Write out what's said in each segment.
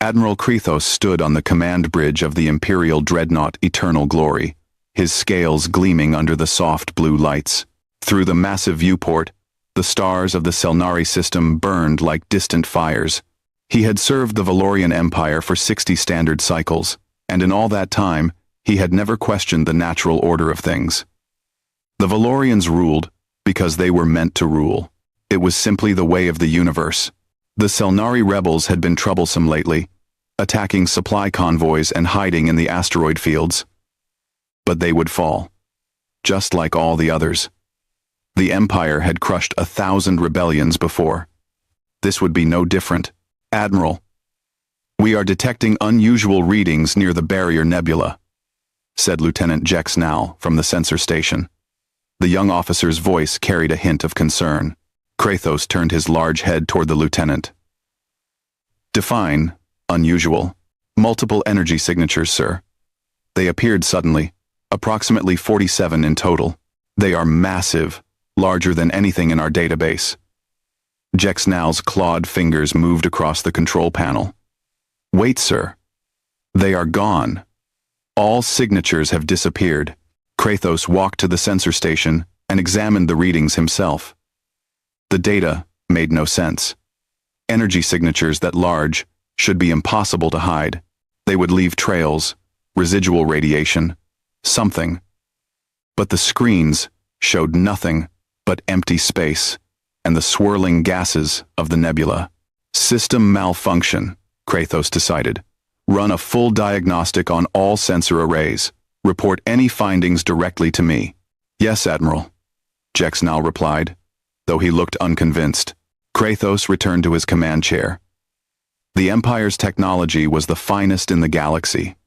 Admiral Krethos stood on the command bridge of the Imperial dreadnought Eternal Glory, his scales gleaming under the soft blue lights. Through the massive viewport, the stars of the Selnari system burned like distant fires. He had served the Valorian Empire for 60 standard cycles, and in all that time, he had never questioned the natural order of things. The Valorians ruled because they were meant to rule. It was simply the way of the universe. The Selnari rebels had been troublesome lately, attacking supply convoys and hiding in the asteroid fields. But they would fall, just like all the others. The Empire had crushed 1,000 rebellions before. This would be no different. Admiral, we are detecting unusual readings near the Barrier Nebula, said Lieutenant Jex Nal from the sensor station. The young officer's voice carried a hint of concern. Krethos turned his large head toward the lieutenant. Define unusual. Multiple energy signatures, sir. They appeared suddenly, approximately 47 in total. They are massive, larger than anything in our database. Jex Nal's clawed fingers moved across the control panel. Wait, sir. They are gone. All signatures have disappeared. Krethos walked to the sensor station and examined the readings himself. The data made no sense. Energy signatures that large should be impossible to hide. They would leave trails, residual radiation, something. But the screens showed nothing but empty space and the swirling gases of the nebula. System malfunction, Krethos decided. Run a full diagnostic on all sensor arrays. Report any findings directly to me. Yes, Admiral, Jex Nal replied, though he looked unconvinced. Krethos returned to his command chair. The Empire's technology was the finest in the galaxy.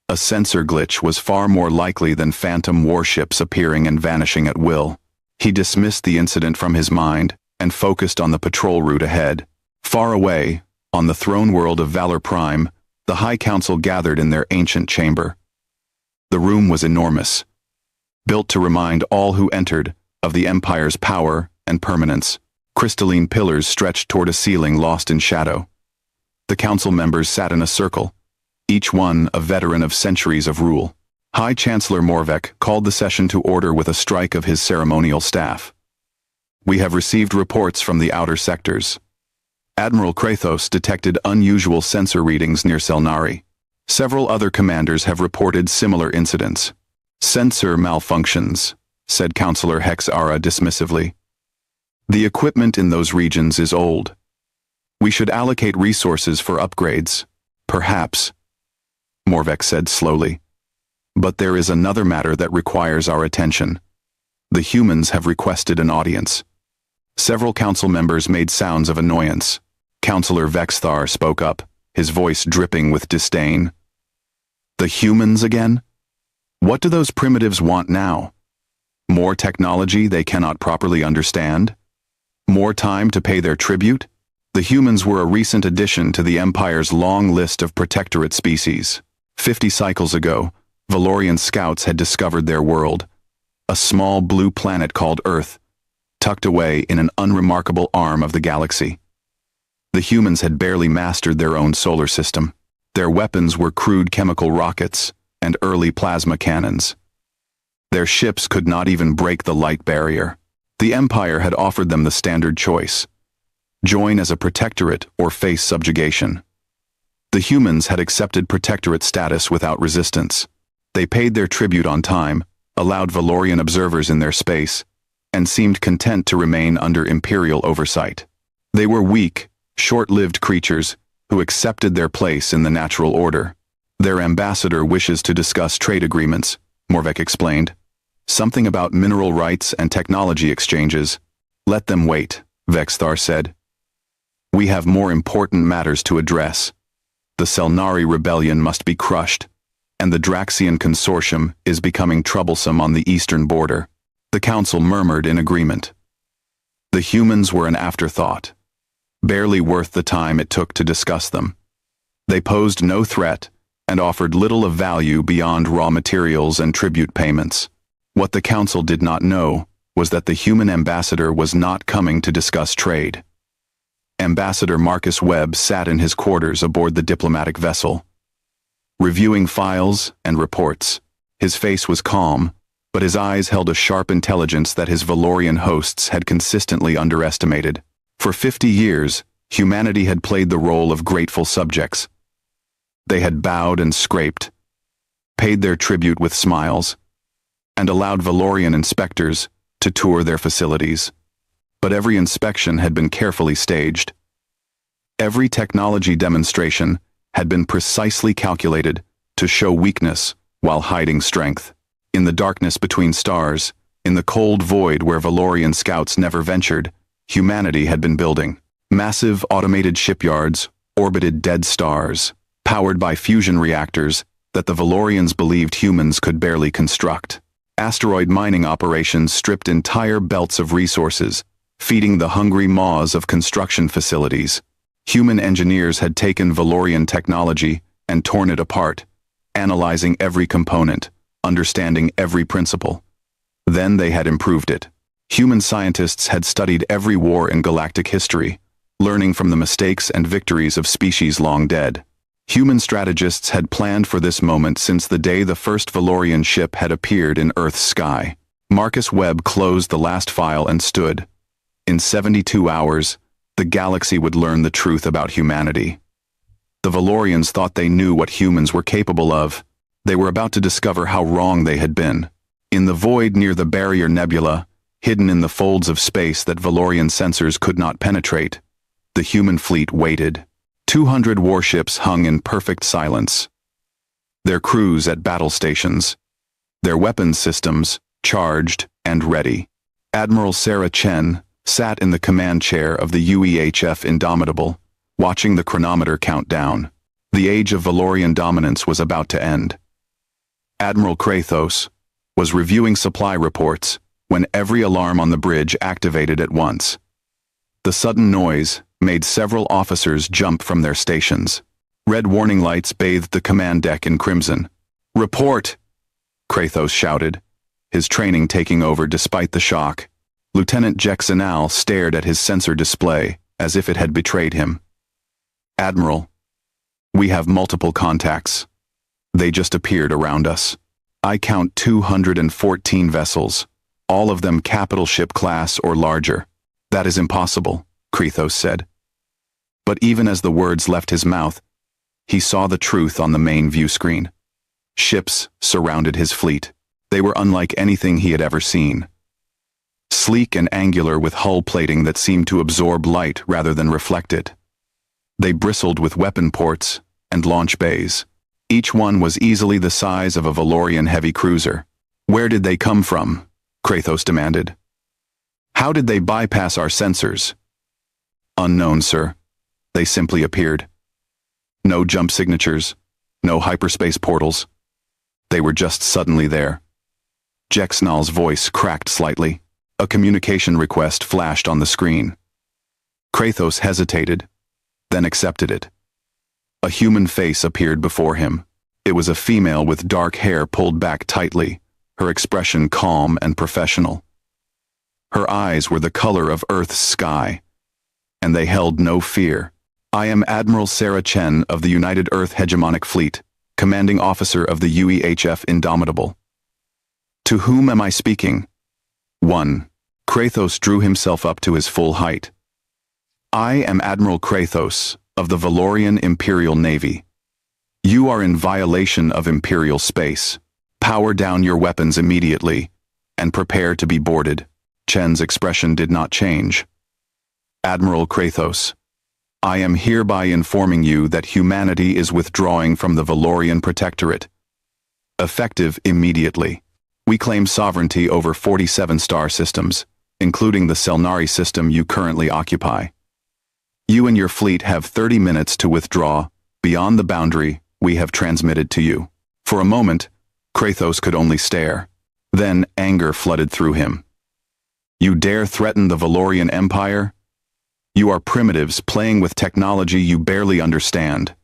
A sensor glitch was far more likely than phantom warships appearing and vanishing at will. He dismissed the incident from his mind and focused on the patrol route ahead. Far away, on the throne world of Valor Prime, the High Council gathered in their ancient chamber. The room was enormous, built to remind all who entered of the Empire's power and permanence. Crystalline pillars stretched toward a ceiling lost in shadow. The council members sat in a circle, each one a veteran of centuries of rule. High Chancellor Morvek called the session to order with a strike of his ceremonial staff. We have received reports from the outer sectors. Admiral Krethos detected unusual sensor readings near Selnari. Several other commanders have reported similar incidents. Sensor malfunctions, said Councillor Hex Ara dismissively. The equipment in those regions is old. We should allocate resources for upgrades, perhaps, Morvek said slowly. But there is another matter that requires our attention. The humans have requested an audience. Several council members made sounds of annoyance. Councillor Vexthar spoke up, his voice dripping with disdain. The humans again? What do those primitives want now? More technology they cannot properly understand? More time to pay their tribute? The humans were a recent addition to the Empire's long list of protectorate species. 50 cycles ago, Valorian scouts had discovered their world, a small blue planet called Earth, tucked away in an unremarkable arm of the galaxy. The humans had barely mastered their own solar system. Their weapons were crude chemical rockets and early plasma cannons. Their ships could not even break the light barrier. The Empire had offered them the standard choice: join as a protectorate or face subjugation. The humans had accepted protectorate status without resistance. They paid their tribute on time, allowed Valorian observers in their space, and seemed content to remain under Imperial oversight. They were weak, short-lived creatures who accepted their place in the natural order. Their ambassador wishes to discuss trade agreements, Morvek explained. Something about mineral rights and technology exchanges. Let them wait, Vexthar said. We have more important matters to address. The Selnari rebellion must be crushed, and the Draxian consortium is becoming troublesome on the eastern border. The council murmured in agreement. The humans were an afterthought, barely worth the time it took to discuss them. They posed no threat and offered little of value beyond raw materials and tribute payments. What the council did not know was that the human ambassador was not coming to discuss trade. Ambassador Marcus Webb sat in his quarters aboard the diplomatic vessel, reviewing files and reports. His face was calm, but his eyes held a sharp intelligence that his Valorian hosts had consistently underestimated. For 50 years, humanity had played the role of grateful subjects. They had bowed and scraped, paid their tribute with smiles, and allowed Valorian inspectors to tour their facilities. But every inspection had been carefully staged. Every technology demonstration had been precisely calculated to show weakness while hiding strength. In the darkness between stars, in the cold void where Valorian scouts never ventured, humanity had been building. Massive automated shipyards orbited dead stars, powered by fusion reactors that the Valorians believed humans could barely construct. Asteroid mining operations stripped entire belts of resources, feeding the hungry maws of construction facilities. Human engineers had taken Valorian technology and torn it apart, analyzing every component, understanding every principle. Then they had improved it. Human scientists had studied every war in galactic history, learning from the mistakes and victories of species long dead. Human strategists had planned for this moment since the day the first Valorian ship had appeared in Earth's sky. Marcus Webb closed the last file and stood. In 72 hours, the galaxy would learn the truth about humanity. The Valorians thought they knew what humans were capable of. They were about to discover how wrong they had been. In the void near the Barrier Nebula, hidden in the folds of space that Valorian sensors could not penetrate, the human fleet waited. 200 warships hung in perfect silence, their crews at battle stations, their weapons systems charged and ready. Admiral Sarah Chen sat in the command chair of the UEHF Indomitable, watching the chronometer count down. The age of Valorian dominance was about to end. Admiral Kratos was reviewing supply reports when every alarm on the bridge activated at once. The sudden noise made several officers jump from their stations. Red warning lights bathed the command deck in crimson. "Report!" Kratos shouted, his training taking over despite the shock. Lieutenant Jexanal stared at his sensor display as if it had betrayed him. "Admiral, we have multiple contacts. They just appeared around us. I count 214 vessels, all of them capital ship class or larger." "That is impossible," Kratos said. But even as the words left his mouth, he saw the truth on the main view screen. Ships surrounded his fleet. They were unlike anything he had ever seen. Sleek and angular with hull plating that seemed to absorb light rather than reflect it. They bristled with weapon ports and launch bays. Each one was easily the size of a Valorian heavy cruiser. "Where did they come from?" Kratos demanded. "How did they bypass our sensors?" "Unknown, sir. They simply appeared. No jump signatures, no hyperspace portals. They were just suddenly there." Jexnal's voice cracked slightly. A communication request flashed on the screen. Kratos hesitated, then accepted it. A human face appeared before him. It was a female with dark hair pulled back tightly, her expression calm and professional. Her eyes were the color of Earth's sky, and they held no fear. "I am Admiral Sarah Chen of the United Earth Hegemonic Fleet, commanding officer of the UEHF Indomitable." "To whom am I speaking?" "1. Kratos drew himself up to his full height. "I am Admiral Kratos of the Valorian Imperial Navy. You are in violation of Imperial space. Power down your weapons immediately and prepare to be boarded." Chen's expression did not change. "Admiral Kratos, I am hereby informing you that humanity is withdrawing from the Valorian Protectorate. Effective immediately. We claim sovereignty over 47 star systems, including the Selnari system you currently occupy. You and your fleet have 30 minutes to withdraw beyond the boundary we have transmitted to you." For a moment, Kratos could only stare. Then anger flooded through him. "You dare threaten the Valorian Empire? You are primitives playing with technology you barely understand.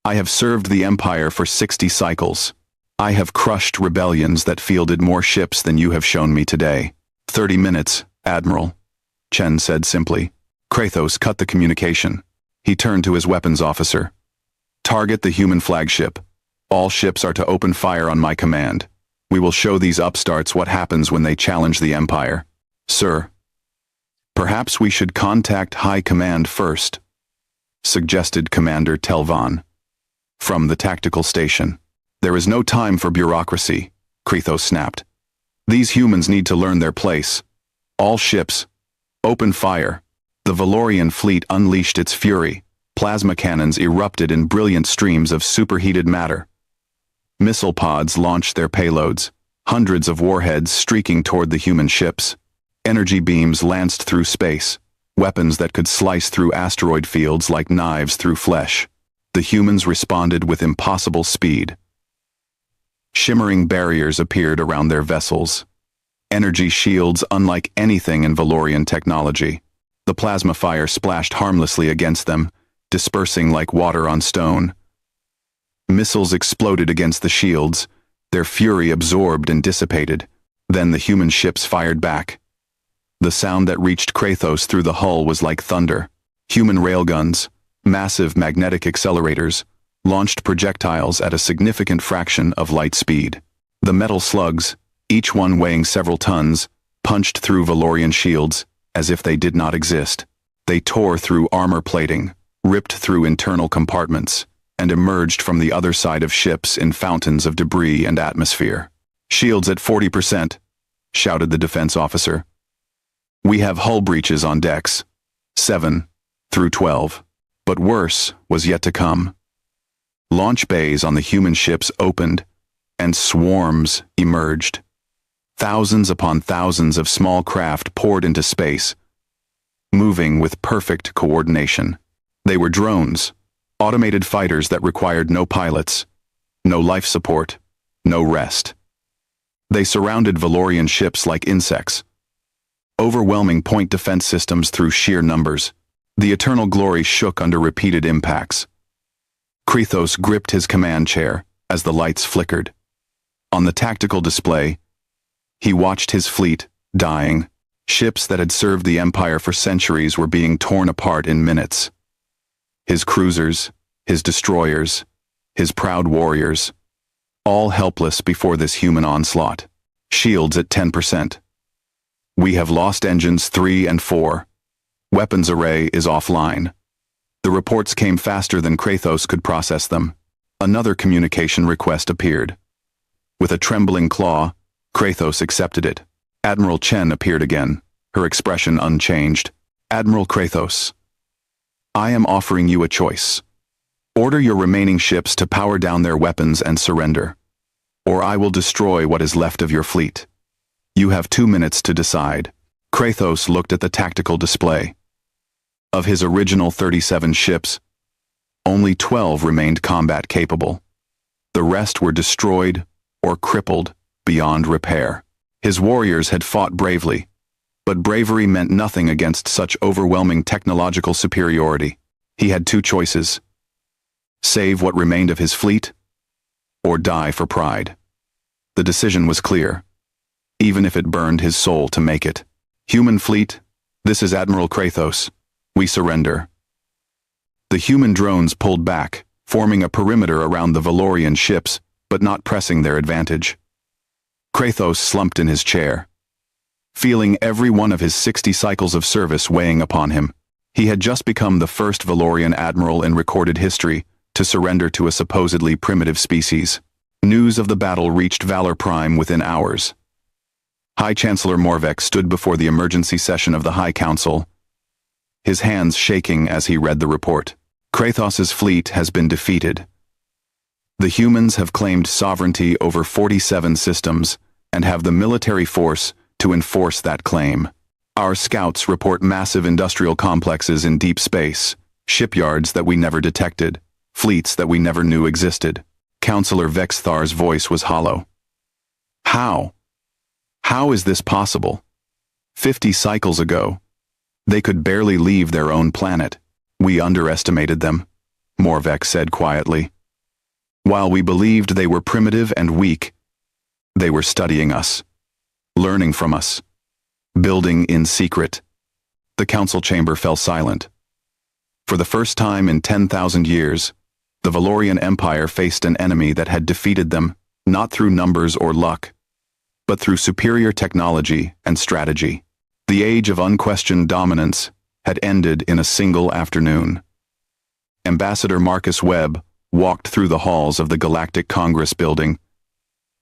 I have served the Empire for 60 cycles. I have crushed rebellions that fielded more ships than you have shown me today." 30 minutes, Admiral," Chen said simply. Kratos cut the communication. He turned to his weapons officer. Target the human flagship. All ships are to open fire on my command. We will show these upstarts what happens when they challenge the Empire. Sir, perhaps we should contact High Command first, suggested Commander Telvan. From the tactical station. There is no time for bureaucracy, Kratos snapped. These humans need to learn their place. All ships, open fire. The Valorian fleet unleashed its fury. Plasma cannons erupted in brilliant streams of superheated matter. Missile pods launched their payloads, hundreds of warheads streaking toward the human ships. Energy beams lanced through space, weapons that could slice through asteroid fields like knives through flesh. The humans responded with impossible speed. Shimmering barriers appeared around their vessels. Energy shields unlike anything in Valorian technology. The plasma fire splashed harmlessly against them, dispersing like water on stone. Missiles exploded against the shields, their fury absorbed and dissipated. Then the human ships fired back. The sound that reached Kratos through the hull was like thunder. Human railguns, massive magnetic accelerators, launched projectiles at a significant fraction of light speed. The metal slugs, each one weighing several tons, punched through Valorian shields as if they did not exist. They tore through armor plating, ripped through internal compartments, and emerged from the other side of ships in fountains of debris and atmosphere. Shields at 40%, shouted the defense officer. We have hull breaches on decks, 7 through 12. But worse was yet to come. Launch bays on the human ships opened, and swarms emerged. Thousands upon thousands of small craft poured into space, moving with perfect coordination. They were drones, automated fighters that required no pilots, no life support, no rest. They surrounded Valorian ships like insects, overwhelming point defense systems through sheer numbers. The eternal glory shook under repeated impacts. Kratos gripped his command chair as the lights flickered. On the tactical display, he watched his fleet dying. Ships that had served the Empire for centuries were being torn apart in minutes. His cruisers, his destroyers, his proud warriors, all helpless before this human onslaught. Shields at 10%. We have lost engines 3 and 4. Weapons array is offline. The reports came faster than Kratos could process them. Another communication request appeared. With a trembling claw, Kratos accepted it. Admiral Chen appeared again, her expression unchanged. Admiral Kratos, I am offering you a choice. Order your remaining ships to power down their weapons and surrender, or I will destroy what is left of your fleet. You have 2 minutes to decide. Kratos looked at the tactical display. Of his original 37 ships, only 12 remained combat capable. The rest were destroyed or crippled beyond repair. His warriors had fought bravely, but bravery meant nothing against such overwhelming technological superiority. He had 2 choices: save what remained of his fleet, or die for pride. The decision was clear, even if it burned his soul to make it. Human fleet, this is Admiral Kratos. We surrender. The human drones pulled back, forming a perimeter around the Valorian ships, but not pressing their advantage. Kratos slumped in his chair, feeling every one of his 60 cycles of service weighing upon him. He had just become the first Valorian admiral in recorded history to surrender to a supposedly primitive species. News of the battle reached Valor Prime within hours. High Chancellor Morvek stood before the emergency session of the High Council, his hands shaking as he read the report. Kratos's fleet has been defeated. The humans have claimed sovereignty over 47 systems and have the military force to enforce that claim. Our scouts report massive industrial complexes in deep space, shipyards that we never detected, fleets that we never knew existed. Councillor Vexthar's voice was hollow. How? How is this possible? 50 cycles ago, they could barely leave their own planet. We underestimated them, Morvek said quietly. While we believed they were primitive and weak, they were studying us, learning from us, building in secret. The council chamber fell silent. For the first time in 10,000 years, the Valorian Empire faced an enemy that had defeated them, not through numbers or luck, but through superior technology and strategy. The age of unquestioned dominance had ended in a single afternoon. Ambassador Marcus Webb walked through the halls of the Galactic Congress building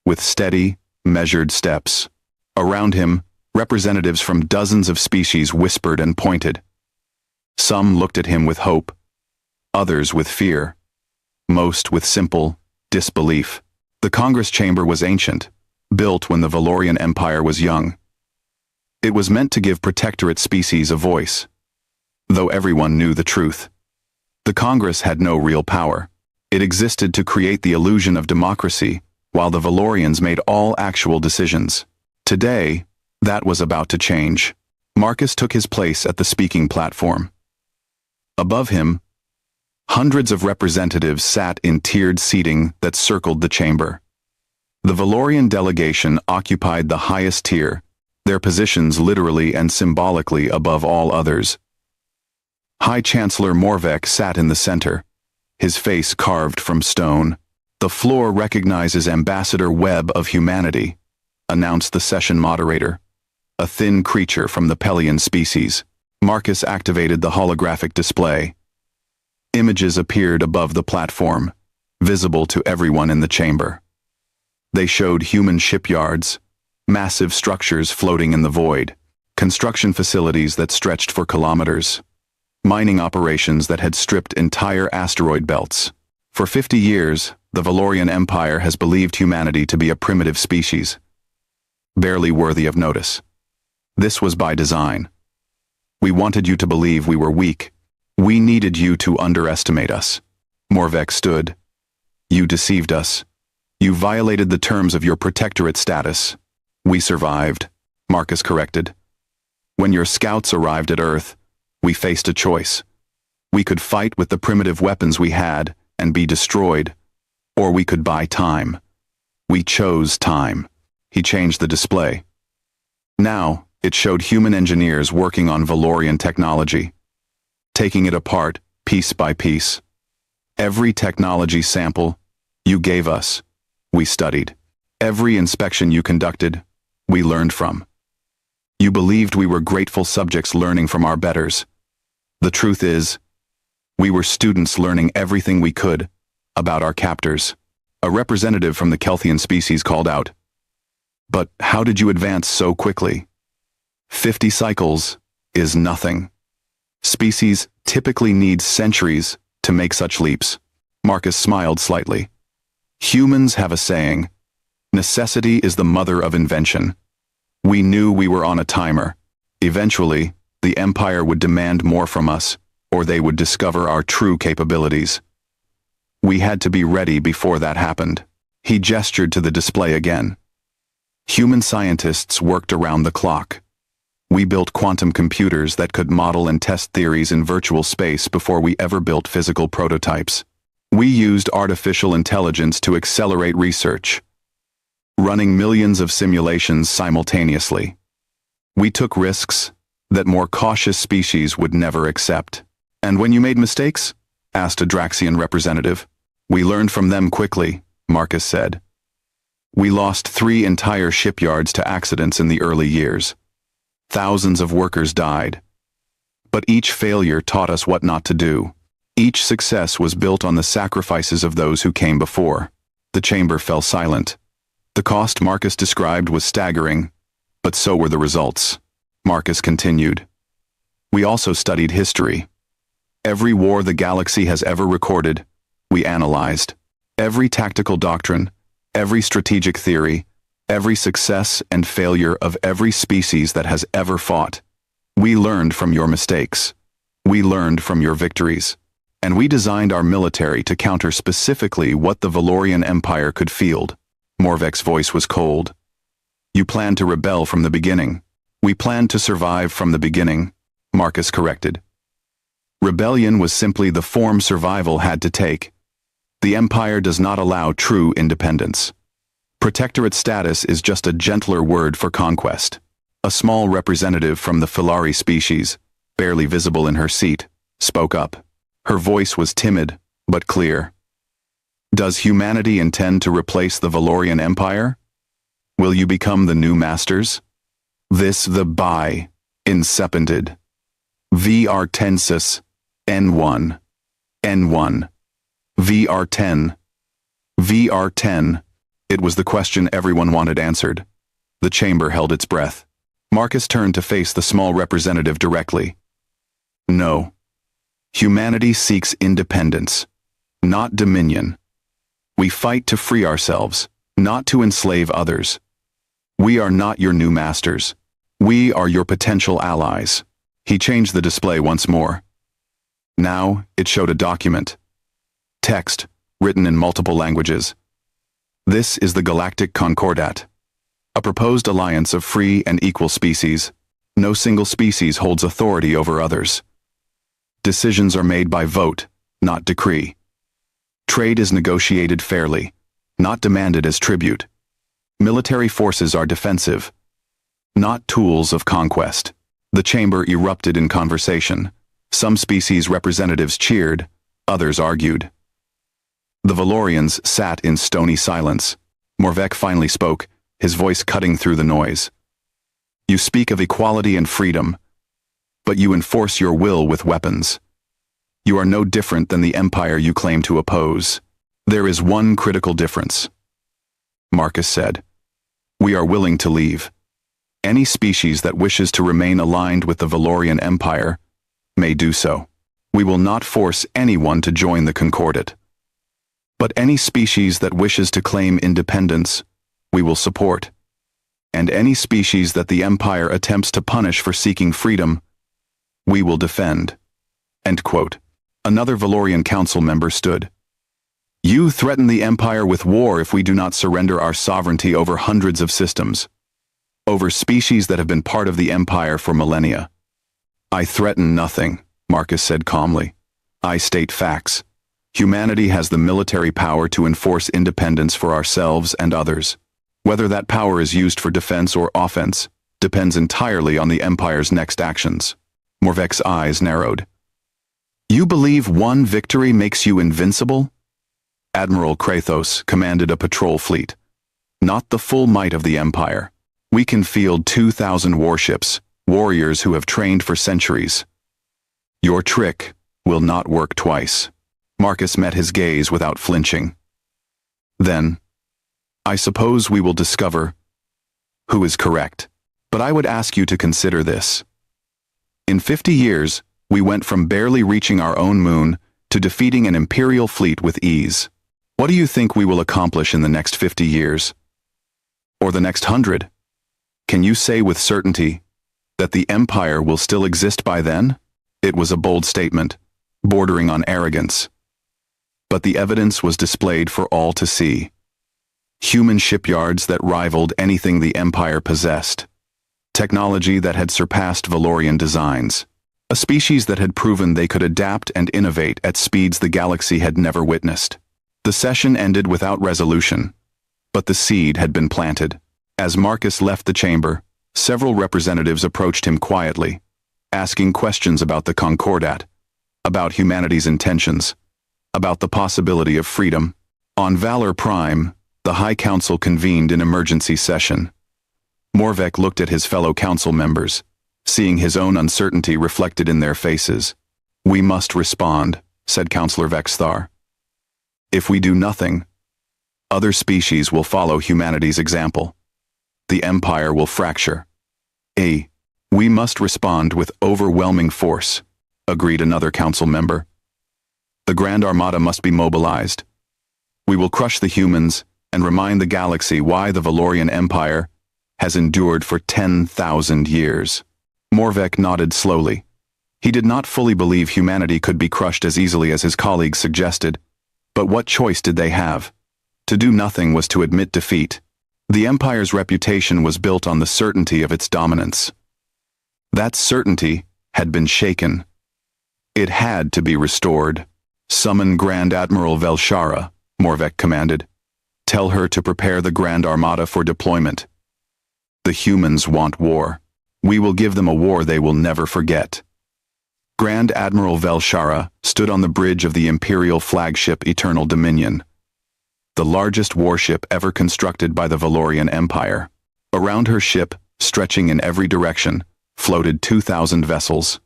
with steady, measured steps. Around him, representatives from dozens of species whispered and pointed. Some looked at him with hope, others with fear, most with simple disbelief. The Congress chamber was ancient, built when the Valorian Empire was young. It was meant to give protectorate species a voice. Though everyone knew the truth, the Congress had no real power. It existed to create the illusion of democracy, while the Valorians made all actual decisions. Today, that was about to change. Marcus took his place at the speaking platform. Above him, hundreds of representatives sat in tiered seating that circled the chamber. The Valorian delegation occupied the highest tier, their positions literally and symbolically above all others. High Chancellor Morvek sat in the center, his face carved from stone. "The floor recognizes Ambassador Webb of Humanity," announced the session moderator, a thin creature from the Pelian species. Marcus activated the holographic display. Images appeared above the platform, visible to everyone in the chamber. They showed human shipyards, massive structures floating in the void, construction facilities that stretched for kilometers, mining operations that had stripped entire asteroid belts. For 50 years, the Valorian Empire has believed humanity to be a primitive species, barely worthy of notice. This was by design. We wanted you to believe we were weak. We needed you to underestimate us. Morvek stood. "You deceived us. You violated the terms of your protectorate status." "We survived," Marcus corrected. "When your scouts arrived at Earth, we faced a choice. We could fight with the primitive weapons we had and be destroyed, or we could buy time. We chose time." He changed the display. Now, it showed human engineers working on Valorian technology, taking it apart piece by piece. Every technology sample you gave us, we studied. Every inspection you conducted, we learned from. You believed we were grateful subjects learning from our betters. The truth is, we were students learning everything we could about our captors. A representative from the Kelthian species called out, "But how did you advance so quickly? 50 cycles is nothing. Species typically need centuries to make such leaps." Marcus smiled slightly. "Humans have a saying, necessity is the mother of invention. We knew we were on a timer. Eventually, the Empire would demand more from us, or they would discover our true capabilities. We had to be ready before that happened." He gestured to the display again. Human scientists worked around the clock. We built quantum computers that could model and test theories in virtual space before we ever built physical prototypes. We used artificial intelligence to accelerate research, running millions of simulations simultaneously. We took risks that more cautious species would never accept. "And when you made mistakes?" asked a Draxian representative. "We learned from them quickly," Marcus said. "We lost 3 entire shipyards to accidents in the early years. Thousands of workers died. But each failure taught us what not to do. Each success was built on the sacrifices of those who came before." The chamber fell silent. The cost Marcus described was staggering, but so were the results. Marcus continued. "We also studied history. Every war the galaxy has ever recorded, we analyzed. Every tactical doctrine, every strategic theory, every success and failure of every species that has ever fought. We learned from your mistakes. We learned from your victories. And we designed our military to counter specifically what the Valorian Empire could field." Morvek's voice was cold. "You planned to rebel from the beginning." "We planned to survive from the beginning," Marcus corrected. "Rebellion was simply the form survival had to take. The Empire does not allow true independence. Protectorate status is just a gentler word for conquest." A small representative from the Filari species, barely visible in her seat, spoke up. Her voice was timid, but clear. Does humanity intend to replace the Valorian Empire? Will you become the new masters? This the by, incepended. VR tensis, N1. N1. VR10. VR10. It was the question everyone wanted answered. The chamber held its breath. Marcus turned to face the small representative directly. No. Humanity seeks independence, not dominion. We fight to free ourselves, not to enslave others. We are not your new masters. We are your potential allies. He changed the display once more. Now, it showed a document. Text, written in multiple languages. This is the Galactic Concordat, a proposed alliance of free and equal species. No single species holds authority over others. Decisions are made by vote, not decree. Trade is negotiated fairly, not demanded as tribute. Military forces are defensive, not tools of conquest. The chamber erupted in conversation. Some species representatives cheered, others argued. The Valorians sat in stony silence. Morvek finally spoke, his voice cutting through the noise. You speak of equality and freedom, but you enforce your will with weapons. You are no different than the empire you claim to oppose. There is one critical difference. Marcus said. We are willing to leave. Any species that wishes to remain aligned with the Valorian Empire may do so. We will not force anyone to join the Concordat. But any species that wishes to claim independence, we will support. And any species that the Empire attempts to punish for seeking freedom, we will defend. End quote. Another Valorian council member stood. You threaten the Empire with war if we do not surrender our sovereignty over hundreds of systems, over species that have been part of the Empire for millennia. I threaten nothing, Marcus said calmly. I state facts. Humanity has the military power to enforce independence for ourselves and others. Whether that power is used for defense or offense depends entirely on the Empire's next actions. Morvek's eyes narrowed. You believe one victory makes you invincible? Admiral Krathos commanded a patrol fleet. Not the full might of the Empire. We can field 2,000 warships, warriors who have trained for centuries. Your trick will not work twice. Marcus met his gaze without flinching. Then, I suppose we will discover who is correct. But I would ask you to consider this. In 50 years, we went from barely reaching our own moon to defeating an Imperial fleet with ease. What do you think we will accomplish in the next 50 years? Or the next 100? Can you say with certainty that the Empire will still exist by then? It was a bold statement, bordering on arrogance. But the evidence was displayed for all to see. Human shipyards that rivaled anything the Empire possessed. Technology that had surpassed Valorian designs. A species that had proven they could adapt and innovate at speeds the galaxy had never witnessed. The session ended without resolution, but the seed had been planted. As Marcus left the chamber, several representatives approached him quietly, asking questions about the Concordat, about humanity's intentions, about the possibility of freedom. On Valor Prime, the High Council convened an emergency session. Morvek looked at his fellow council members, seeing his own uncertainty reflected in their faces. We must respond, said Councillor Vexthar. If we do nothing, other species will follow humanity's example. The Empire will fracture. We must respond with overwhelming force, agreed another council member. The Grand Armada must be mobilized. We will crush the humans and remind the galaxy why the Valorian Empire has endured for 10,000 years. Morvek nodded slowly. He did not fully believe humanity could be crushed as easily as his colleagues suggested, but what choice did they have? To do nothing was to admit defeat. The Empire's reputation was built on the certainty of its dominance. That certainty had been shaken. It had to be restored. Summon Grand Admiral Velshara, Morvek commanded. Tell her to prepare the Grand Armada for deployment. The humans want war. We will give them a war they will never forget. Grand Admiral Velshara stood on the bridge of the Imperial flagship Eternal Dominion, the largest warship ever constructed by the Valorian Empire. Around her ship, stretching in every direction, floated 2,000 vessels,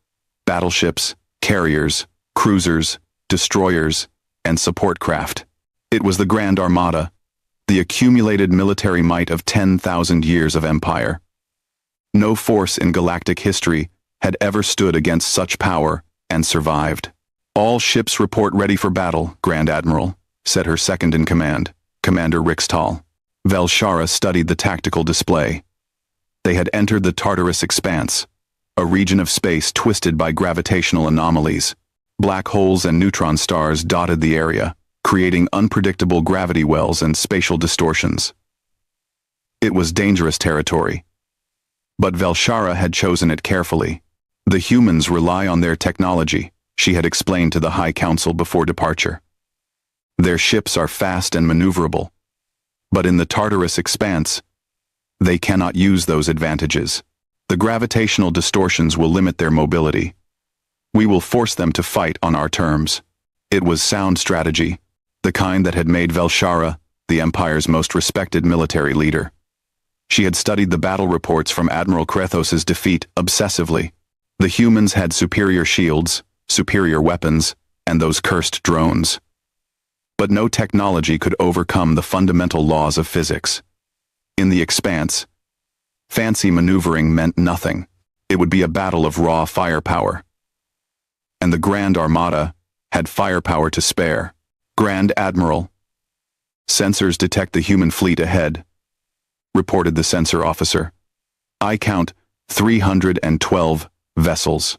battleships, carriers, cruisers, destroyers, and support craft. It was the Grand Armada, the accumulated military might of 10,000 years of empire. No force in galactic history had ever stood against such power and survived. "All ships report ready for battle, Grand Admiral," said her second-in-command, Commander Rixtal. Velshara studied the tactical display. They had entered the Tartarus Expanse, a region of space twisted by gravitational anomalies. Black holes and neutron stars dotted the area, creating unpredictable gravity wells and spatial distortions. It was dangerous territory. But Velshara had chosen it carefully. "The humans rely on their technology," she had explained to the High Council before departure. "Their ships are fast and maneuverable. But in the Tartarus Expanse, they cannot use those advantages. The gravitational distortions will limit their mobility. We will force them to fight on our terms." It was sound strategy, the kind that had made Velshara the Empire's most respected military leader. She had studied the battle reports from Admiral Krethos's defeat obsessively. The humans had superior shields, superior weapons, and those cursed drones. But no technology could overcome the fundamental laws of physics. In the Expanse, fancy maneuvering meant nothing. It would be a battle of raw firepower. And the Grand Armada had firepower to spare. "Grand Admiral, sensors detect the human fleet ahead," reported the sensor officer. "I count 312 vessels."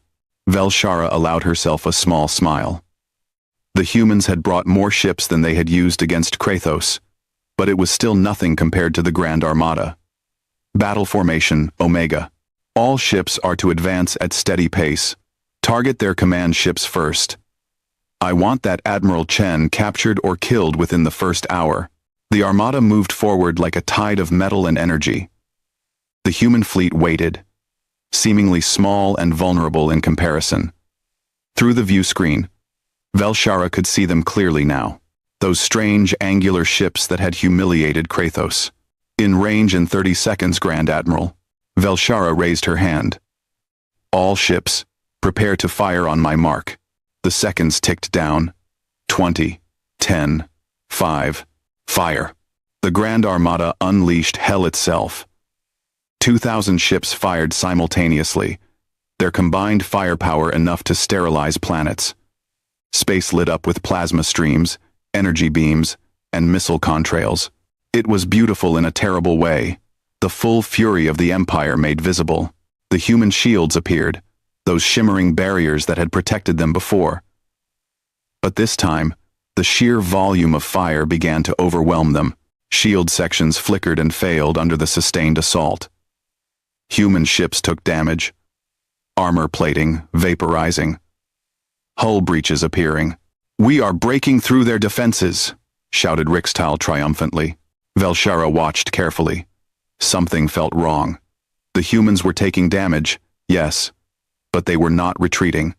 Velshara allowed herself a small smile. The humans had brought more ships than they had used against Krethos, but it was still nothing compared to the Grand Armada. Battle formation, Omega. All ships are to advance at steady pace. Target their command ships first. I want that Admiral Chen captured or killed within the first hour. The Armada moved forward like a tide of metal and energy. The human fleet waited, seemingly small and vulnerable in comparison. Through the view screen, Velshara could see them clearly now. Those strange angular ships that had humiliated Krethos. "In range in 30 seconds, Grand Admiral." Velshara raised her hand. "All ships, prepare to fire on my mark." The seconds ticked down. 20, 10, 5, fire. The Grand Armada unleashed hell itself. 2,000 ships fired simultaneously, their combined firepower enough to sterilize planets. Space lit up with plasma streams, energy beams, and missile contrails. It was beautiful in a terrible way. The full fury of the Empire made visible. The human shields appeared, those shimmering barriers that had protected them before. But this time, the sheer volume of fire began to overwhelm them. Shield sections flickered and failed under the sustained assault. Human ships took damage, armor plating vaporizing, hull breaches appearing. "We are breaking through their defenses," shouted Rixtal triumphantly. Velshara watched carefully. Something felt wrong. The humans were taking damage, yes, but they were not retreating.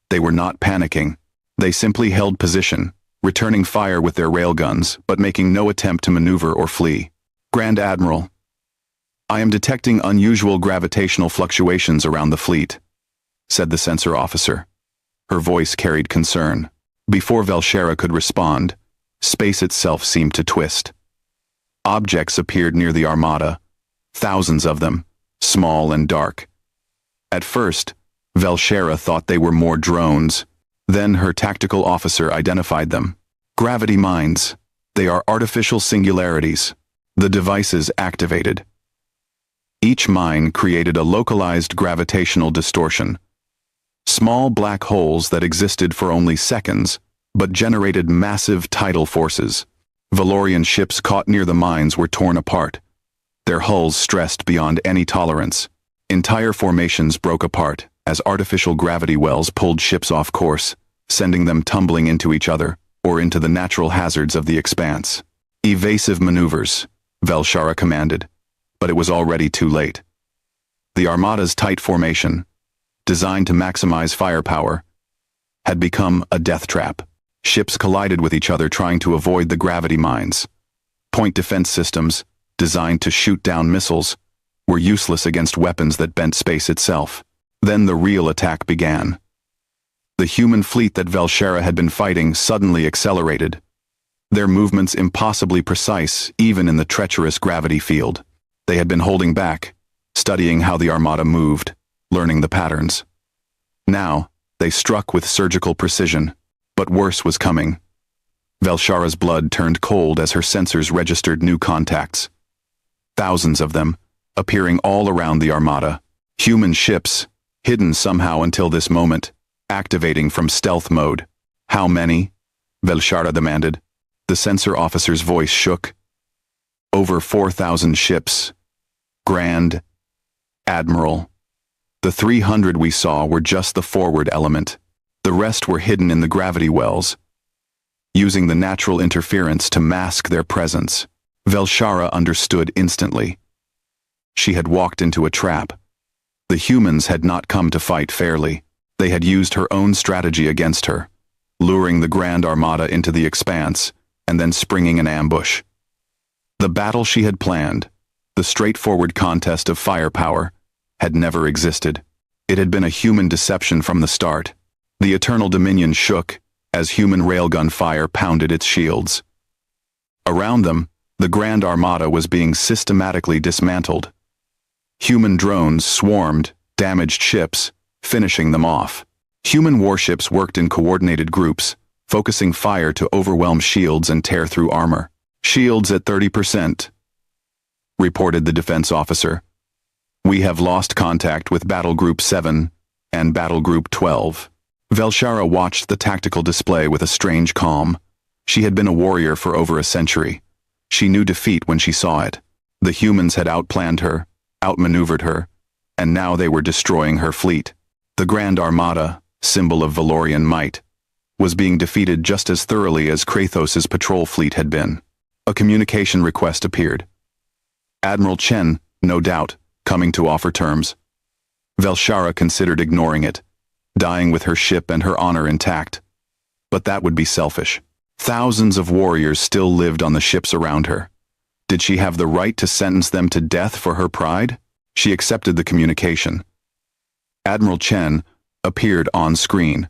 They were not panicking. They simply held position, returning fire with their railguns, but making no attempt to maneuver or flee. "Grand Admiral, I am detecting unusual gravitational fluctuations around the fleet," said the sensor officer. Her voice carried concern. Before Velshara could respond, space itself seemed to twist. Objects appeared near the Armada, thousands of them, small and dark. At first, Velshara thought they were more drones. Then her tactical officer identified them. Gravity mines. They are artificial singularities. The devices activated. Each mine created a localized gravitational distortion. Small black holes that existed for only seconds, but generated massive tidal forces. Valorian ships caught near the mines were torn apart, their hulls stressed beyond any tolerance. Entire formations broke apart as artificial gravity wells pulled ships off course, sending them tumbling into each other or into the natural hazards of the expanse. "Evasive maneuvers," Velshara commanded, but it was already too late. The Armada's tight formation, designed to maximize firepower, had become a death trap. Ships collided with each other trying to avoid the gravity mines. Point defense systems, designed to shoot down missiles, were useless against weapons that bent space itself. Then the real attack began. The human fleet that Velshara had been fighting suddenly accelerated, their movements impossibly precise even in the treacherous gravity field. They had been holding back, studying how the armada moved, learning the patterns. Now, they struck with surgical precision, but worse was coming. Velshara's blood turned cold as her sensors registered new contacts. Thousands of them, appearing all around the armada. Human ships, hidden somehow until this moment, activating from stealth mode. How many? Velshara demanded. The sensor officer's voice shook. Over 4,000 ships. Grand Admiral. The 300 we saw were just the forward element. The rest were hidden in the gravity wells, using the natural interference to mask their presence. Velshara understood instantly. She had walked into a trap. The humans had not come to fight fairly. They had used her own strategy against her, luring the Grand Armada into the expanse, and then springing an ambush. The battle she had planned, the straightforward contest of firepower, had never existed. It had been a human deception from the start. The Eternal Dominion shook as human railgun fire pounded its shields. Around them, the Grand Armada was being systematically dismantled. Human drones swarmed, damaged ships, finishing them off. Human warships worked in coordinated groups, focusing fire to overwhelm shields and tear through armor. Shields at 30%, reported the defense officer. We have lost contact with Battle Group 7 and Battle Group 12. Velshara watched the tactical display with a strange calm. She had been a warrior for over a century. She knew defeat when she saw it. The humans had outplanned her, outmaneuvered her, and now they were destroying her fleet. The Grand Armada, symbol of Valorian might, was being defeated just as thoroughly as Krathos's patrol fleet had been. A communication request appeared. Admiral Chen, no doubt, coming to offer terms. Velshara considered ignoring it, dying with her ship and her honor intact. But that would be selfish. Thousands of warriors still lived on the ships around her. Did she have the right to sentence them to death for her pride? She accepted the communication. Admiral Chen appeared on screen,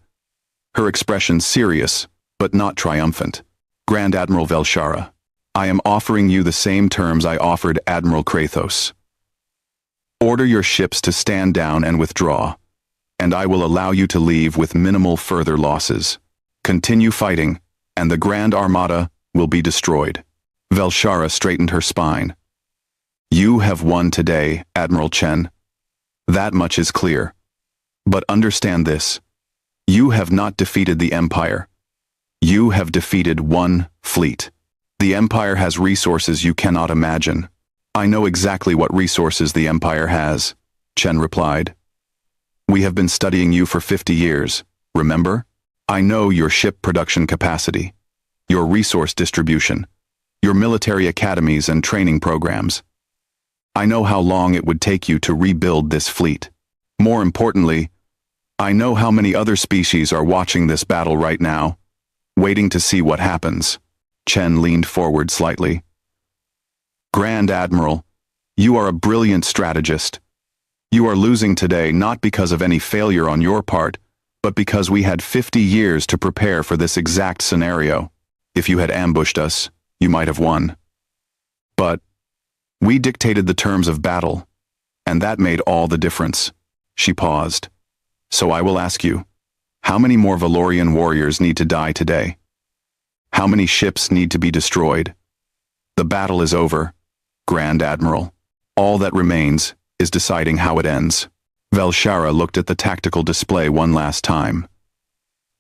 her expression serious, but not triumphant. Grand Admiral Velshara, I am offering you the same terms I offered Admiral Krathos. Order your ships to stand down and withdraw, and I will allow you to leave with minimal further losses. Continue fighting, and the Grand Armada will be destroyed. Velshara straightened her spine. You have won today, Admiral Chen. That much is clear. But understand this. You have not defeated the Empire. You have defeated one fleet. The Empire has resources you cannot imagine. I know exactly what resources the Empire has, Chen replied. We have been studying you for 50 years, remember? I know your ship production capacity, your resource distribution, your military academies and training programs. I know how long it would take you to rebuild this fleet. More importantly, I know how many other species are watching this battle right now, waiting to see what happens. Chen leaned forward slightly. Grand Admiral, you are a brilliant strategist. You are losing today not because of any failure on your part, but because we had 50 years to prepare for this exact scenario. If you had ambushed us, you might have won. But we dictated the terms of battle, and that made all the difference. She paused. So I will ask you, how many more Valorian warriors need to die today? How many ships need to be destroyed? The battle is over, Grand Admiral. All that remains is deciding how it ends. Velshara looked at the tactical display one last time.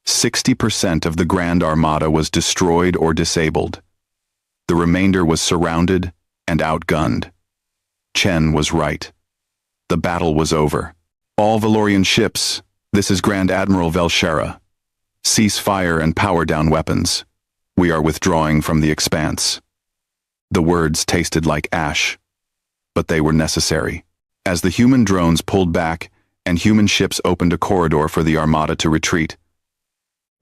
60% of the Grand Armada was destroyed or disabled. The remainder was surrounded and outgunned. Chen was right. The battle was over. All Valorian ships, this is Grand Admiral Velshara. Cease fire and power down weapons. We are withdrawing from the expanse. The words tasted like ash, but they were necessary. As the human drones pulled back and human ships opened a corridor for the Armada to retreat.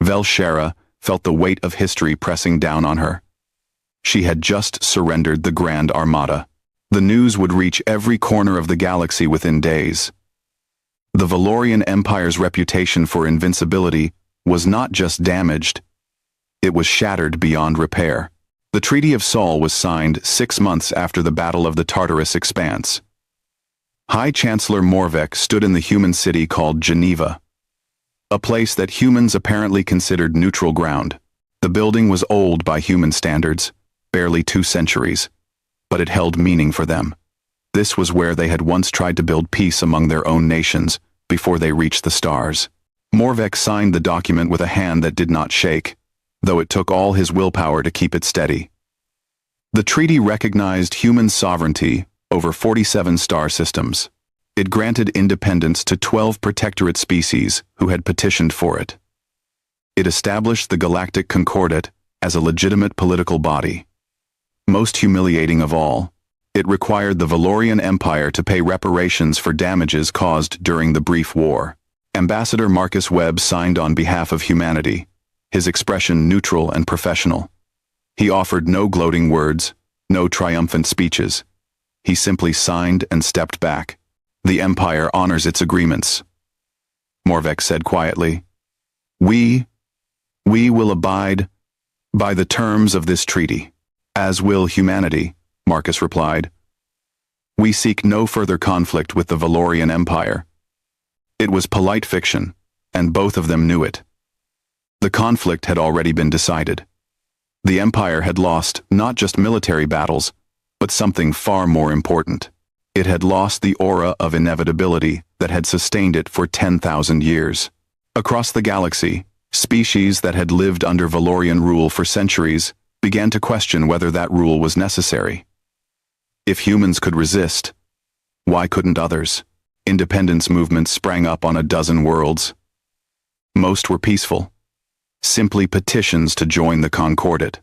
Velshera felt the weight of history pressing down on her. She had just surrendered the Grand Armada. The news would reach every corner of the galaxy within days. The Valorian Empire's reputation for invincibility was not just damaged, it was shattered beyond repair. The Treaty of Sol was signed 6 months after the Battle of the Tartarus Expanse. High Chancellor Morvek stood in the human city called Geneva, a place that humans apparently considered neutral ground. The building was old by human standards, barely 2 centuries, but it held meaning for them. This was where they had once tried to build peace among their own nations before they reached the stars. Morvek signed the document with a hand that did not shake, though it took all his willpower to keep it steady. The treaty recognized human sovereignty over 47 star systems. It granted independence to 12 protectorate species who had petitioned for it. It established the Galactic Concordat as a legitimate political body. Most humiliating of all, it required the Valorian Empire to pay reparations for damages caused during the brief war. Ambassador Marcus Webb signed on behalf of humanity, his expression neutral and professional. He offered no gloating words, no triumphant speeches. He simply signed and stepped back. The Empire honors its agreements, Morvek said quietly. We will abide by the terms of this treaty, as will humanity, Marcus replied. We seek no further conflict with the Valorian Empire. It was polite fiction, and both of them knew it. The conflict had already been decided. The Empire had lost not just military battles, but something far more important. It had lost the aura of inevitability that had sustained it for 10,000 years. Across the galaxy, species that had lived under Valorian rule for centuries began to question whether that rule was necessary. If humans could resist, why couldn't others? Independence movements sprang up on a dozen worlds. Most were peaceful, simply petitions to join the Concordat.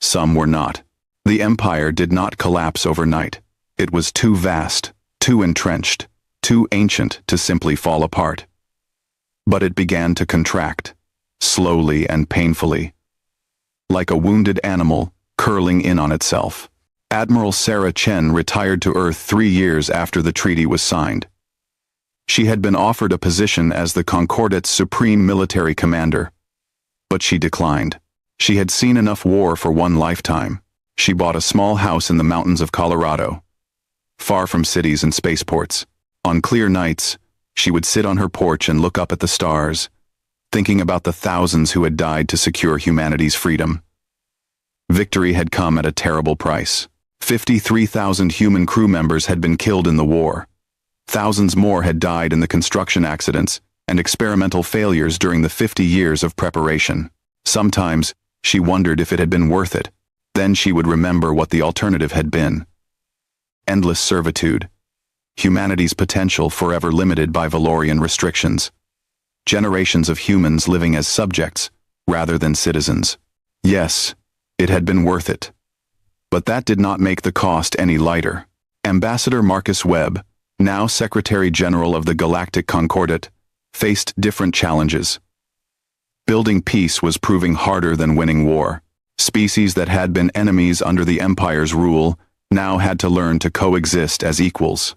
Some were not. The Empire did not collapse overnight. It was too vast, too entrenched, too ancient to simply fall apart. But it began to contract, slowly and painfully, like a wounded animal curling in on itself. Admiral Sarah Chen retired to Earth 3 years after the treaty was signed. She had been offered a position as the Concordat's supreme military commander, but she declined. She had seen enough war for one lifetime. She bought a small house in the mountains of Colorado, far from cities and spaceports. On clear nights, she would sit on her porch and look up at the stars, thinking about the thousands who had died to secure humanity's freedom. Victory had come at a terrible price. 53,000 human crew members had been killed in the war. Thousands more had died in the construction accidents and experimental failures during the 50 years of preparation. Sometimes, she wondered if it had been worth it. Then she would remember what the alternative had been. Endless servitude. Humanity's potential forever limited by Valorian restrictions. Generations of humans living as subjects, rather than citizens. Yes, it had been worth it. But that did not make the cost any lighter. Ambassador Marcus Webb, now Secretary General of the Galactic Concordat, faced different challenges. Building peace was proving harder than winning war. Species that had been enemies under the Empire's rule now had to learn to coexist as equals.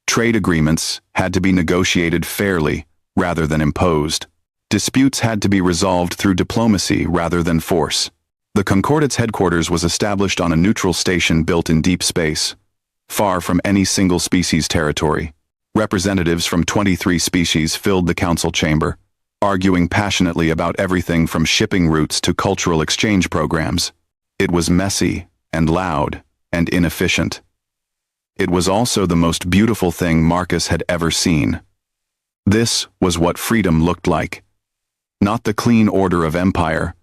Trade agreements had to be negotiated fairly rather than imposed. Disputes had to be resolved through diplomacy rather than force. The Concordat's headquarters was established on a neutral station built in deep space, far from any single species' territory. Representatives from 23 species filled the council chamber, arguing passionately about everything from shipping routes to cultural exchange programs. It was messy and loud and inefficient. It was also the most beautiful thing Marcus had ever seen. This was what freedom looked like. Not the clean order of empire,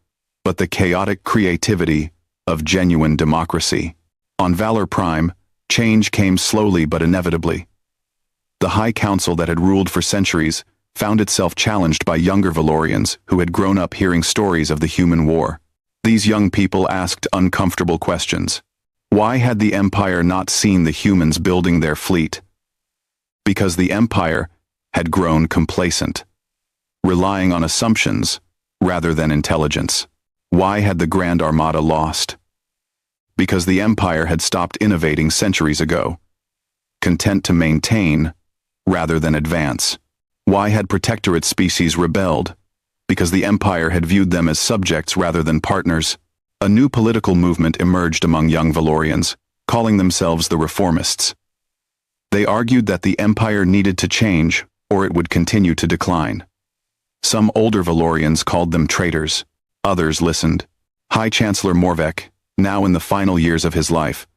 but the chaotic creativity of genuine democracy. On Valor Prime, change came slowly but inevitably. The High Council that had ruled for centuries found itself challenged by younger Valorians who had grown up hearing stories of the human war. These young people asked uncomfortable questions. Why had the Empire not seen the humans building their fleet? Because the Empire had grown complacent, relying on assumptions rather than intelligence. Why had the Grand Armada lost? Because the Empire had stopped innovating centuries ago, content to maintain rather than advance. Why had Protectorate species rebelled? Because the Empire had viewed them as subjects rather than partners. A new political movement emerged among young Valorians, calling themselves the Reformists. They argued that the Empire needed to change, or it would continue to decline. Some older Valorians called them traitors. Others listened. High Chancellor Morvek, now in the final years of his life,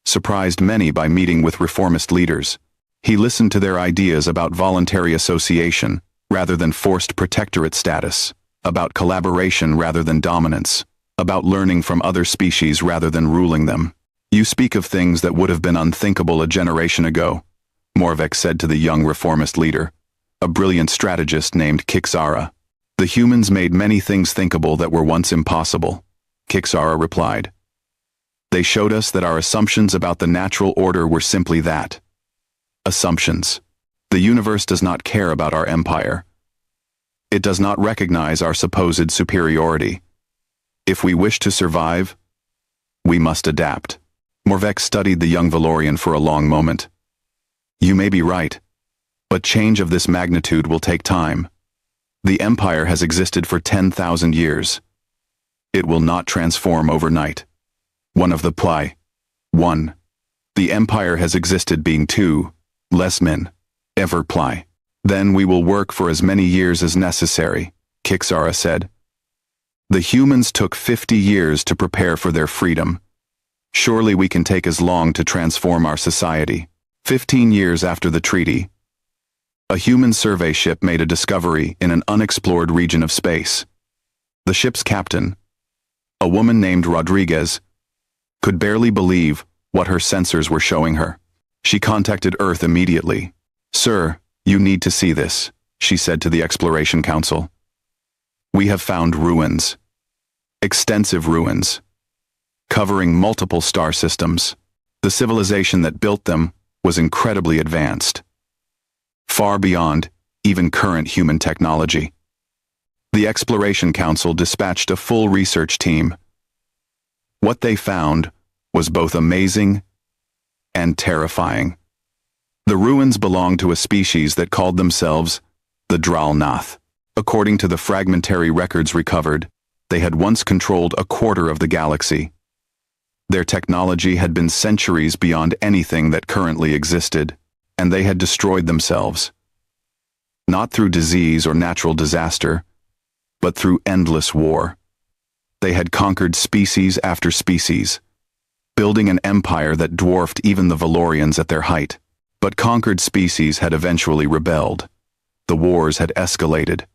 surprised many by meeting with reformist leaders. He listened to their ideas about voluntary association rather than forced protectorate status, about collaboration rather than dominance, about learning from other species rather than ruling them. You speak of things that would have been unthinkable a generation ago, Morvek said to the young reformist leader, a brilliant strategist named Kixara. The humans made many things thinkable that were once impossible, Kixara replied. They showed us that our assumptions about the natural order were simply that. Assumptions. The universe does not care about our empire. It does not recognize our supposed superiority. If we wish to survive, we must adapt. Morvek studied the young Valorian for a long moment. You may be right, but change of this magnitude will take time. The empire has existed for 10,000 years. It will not transform overnight. One of the ply. 1. The empire has existed being 2, less men, ever ply. Then we will work for as many years as necessary, Kixara said. The humans took 50 years to prepare for their freedom. Surely we can take as long to transform our society. 15 years after the treaty, a human survey ship made a discovery in an unexplored region of space. The ship's captain, a woman named Rodriguez, could barely believe what her sensors were showing her. She contacted Earth immediately. Sir, you need to see this, she said to the Exploration Council. We have found ruins. Extensive ruins. Covering multiple star systems. The civilization that built them was incredibly advanced. Far beyond even current human technology. The Exploration Council dispatched a full research team. What they found was both amazing and terrifying. The ruins belonged to a species that called themselves the Dralnath. According to the fragmentary records recovered, they had once controlled a quarter of the galaxy. Their technology had been centuries beyond anything that currently existed, and they had destroyed themselves. Not through disease or natural disaster, but through endless war. They had conquered species after species, building an empire that dwarfed even the Valorians at their height. But conquered species had eventually rebelled. The wars had escalated.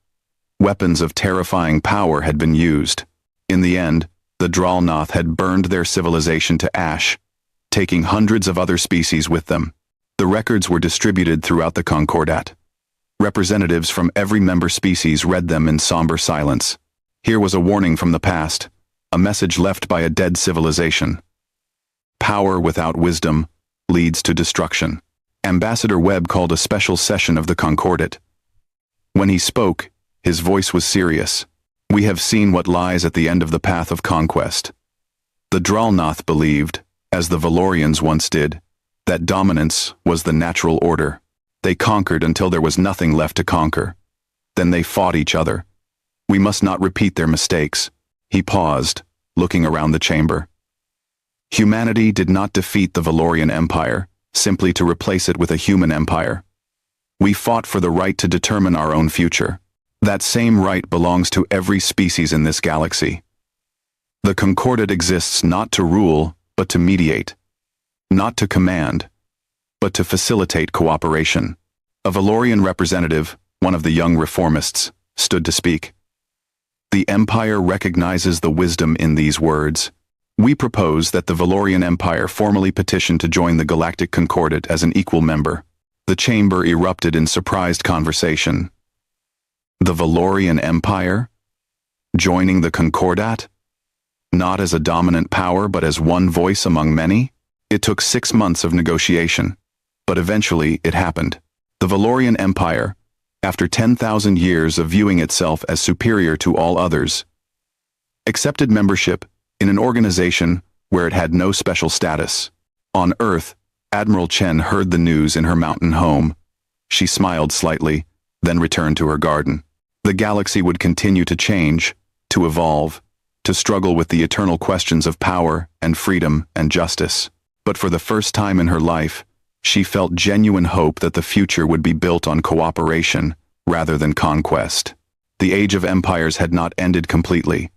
Weapons of terrifying power had been used. In the end, the Dralnath had burned their civilization to ash, taking hundreds of other species with them. The records were distributed throughout the Concordat. Representatives from every member species read them in somber silence. Here was a warning from the past, a message left by a dead civilization. Power without wisdom leads to destruction. Ambassador Webb called a special session of the Concordat. When he spoke, his voice was serious. We have seen what lies at the end of the path of conquest. The Dralnath believed, as the Valorians once did, that dominance was the natural order. They conquered until there was nothing left to conquer. Then they fought each other. We must not repeat their mistakes. He paused, looking around the chamber. Humanity did not defeat the Valorian Empire, simply to replace it with a human empire. We fought for the right to determine our own future. That same right belongs to every species in this galaxy. The Concordat exists not to rule, but to mediate. Not to command, but to facilitate cooperation. A Valorian representative, one of the young reformists, stood to speak. The Empire recognizes the wisdom in these words. We propose that the Valorian Empire formally petition to join the Galactic Concordat as an equal member. The chamber erupted in surprised conversation. The Valorian Empire? Joining the Concordat? Not as a dominant power, but as one voice among many? It took 6 months of negotiation, but eventually it happened. The Valorian Empire, after 10,000 years of viewing itself as superior to all others. Accepted membership in an organization where it had no special status. On Earth, Admiral Chen heard the news in her mountain home. She smiled slightly, then returned to her garden. The galaxy would continue to change, to evolve, to struggle with the eternal questions of power and freedom and justice. But for the first time in her life, she felt genuine hope that the future would be built on cooperation rather than conquest. The age of empires had not ended completely,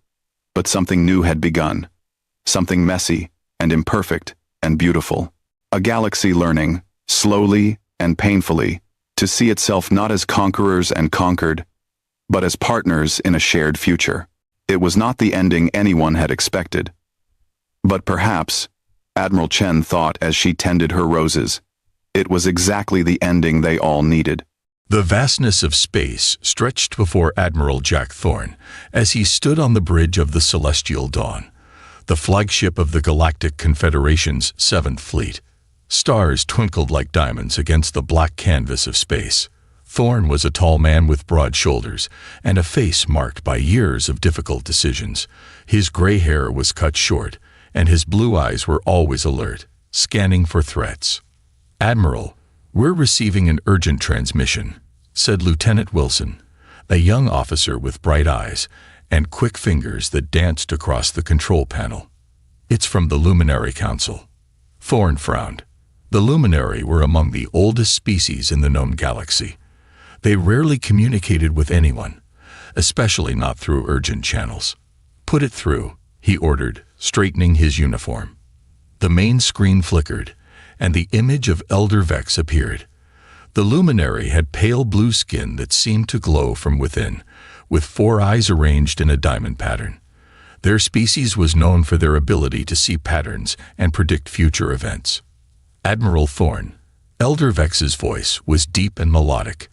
but something new had begun. Something messy and imperfect and beautiful. A galaxy learning, slowly and painfully, to see itself not as conquerors and conquered, but as partners in a shared future. It was not the ending anyone had expected. But perhaps, Admiral Chen thought as she tended her roses, it was exactly the ending they all needed. The vastness of space stretched before Admiral Jack Thorne as he stood on the bridge of the Celestial Dawn, the flagship of the Galactic Confederation's 7th Fleet. Stars twinkled like diamonds against the black canvas of space. Thorne was a tall man with broad shoulders and a face marked by years of difficult decisions. His gray hair was cut short, and his blue eyes were always alert, scanning for threats. "Admiral, we're receiving an urgent transmission," said Lieutenant Wilson, a young officer with bright eyes and quick fingers that danced across the control panel. "It's from the Luminary Council." Thorne frowned. The Luminary were among the oldest species in the known galaxy. They rarely communicated with anyone, especially not through urgent channels. "Put it through," he ordered, straightening his uniform. The main screen flickered, and the image of Elder Vex appeared. The Luminary had pale blue skin that seemed to glow from within, with 4 eyes arranged in a diamond pattern. Their species was known for their ability to see patterns and predict future events. "Admiral Thorne," Elder Vex's voice was deep and melodic.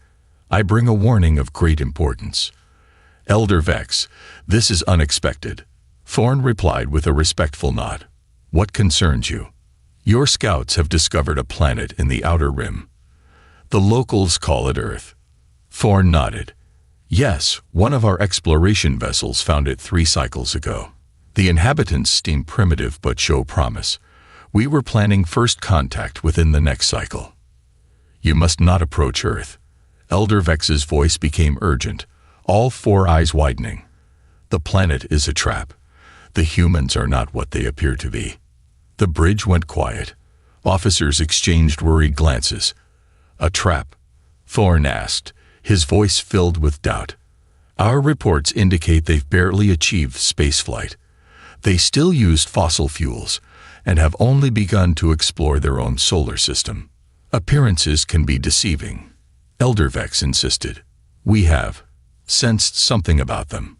"I bring a warning of great importance." "Elder Vex, this is unexpected," Thorne replied with a respectful nod. "What concerns you?" "Your scouts have discovered a planet in the outer rim. The locals call it Earth." Thorne nodded. "Yes, one of our exploration vessels found it 3 cycles ago. The inhabitants seem primitive but show promise. We were planning first contact within the next cycle." "You must not approach Earth." Elder Vex's voice became urgent, all 4 eyes widening. "The planet is a trap. The humans are not what they appear to be." The bridge went quiet. Officers exchanged worried glances. "A trap?" Thorne asked, his voice filled with doubt. "Our reports indicate they've barely achieved spaceflight. They still used fossil fuels and have only begun to explore their own solar system. Appearances can be deceiving," Elder Vex insisted. "We have sensed something about them.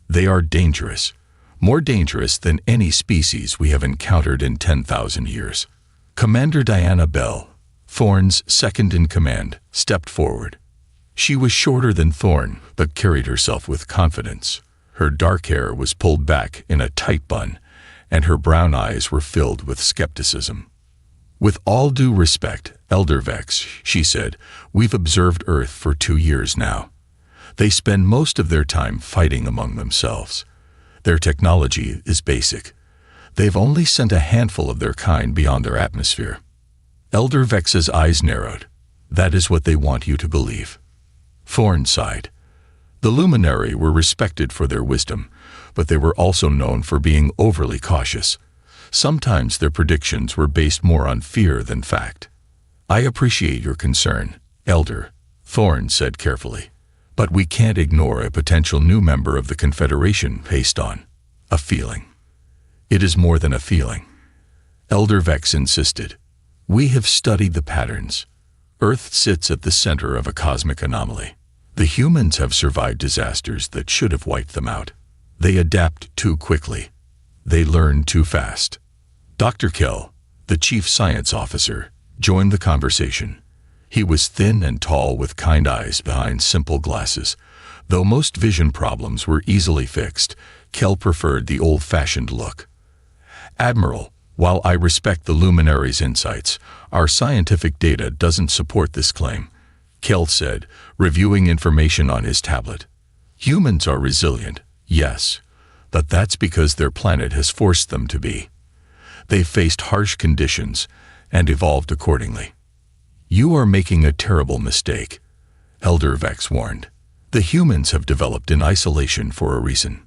They are dangerous, more dangerous than any species we have encountered in 10,000 years." Commander Diana Bell, Thorne's second-in-command, stepped forward. She was shorter than Thorne, but carried herself with confidence. Her dark hair was pulled back in a tight bun, and her brown eyes were filled with skepticism. "With all due respect, Elder Vex," she said, "we've observed Earth for 2 years now. They spend most of their time fighting among themselves. Their technology is basic. They've only sent a handful of their kind beyond their atmosphere." Elder Vex's eyes narrowed. "That is what they want you to believe." Thorne sighed. The Luminary were respected for their wisdom, but they were also known for being overly cautious. Sometimes their predictions were based more on fear than fact. "I appreciate your concern, Elder," Thorne said carefully, "but we can't ignore a potential new member of the Confederation based on a feeling." "It is more than a feeling," Elder Vex insisted. "We have studied the patterns. Earth sits at the center of a cosmic anomaly. The humans have survived disasters that should have wiped them out. They adapt too quickly. They learn too fast." Dr. Kell, the chief science officer, joined the conversation. He was thin and tall with kind eyes behind simple glasses. Though most vision problems were easily fixed, Kell preferred the old-fashioned look. "Admiral, while I respect the Luminary's insights, our scientific data doesn't support this claim. Kel said, reviewing information on his tablet. Humans are resilient, yes, but that's because their planet has forced them to be. They've faced harsh conditions and evolved accordingly. You are making a terrible mistake, Elder Vex warned. The humans have developed in isolation for a reason.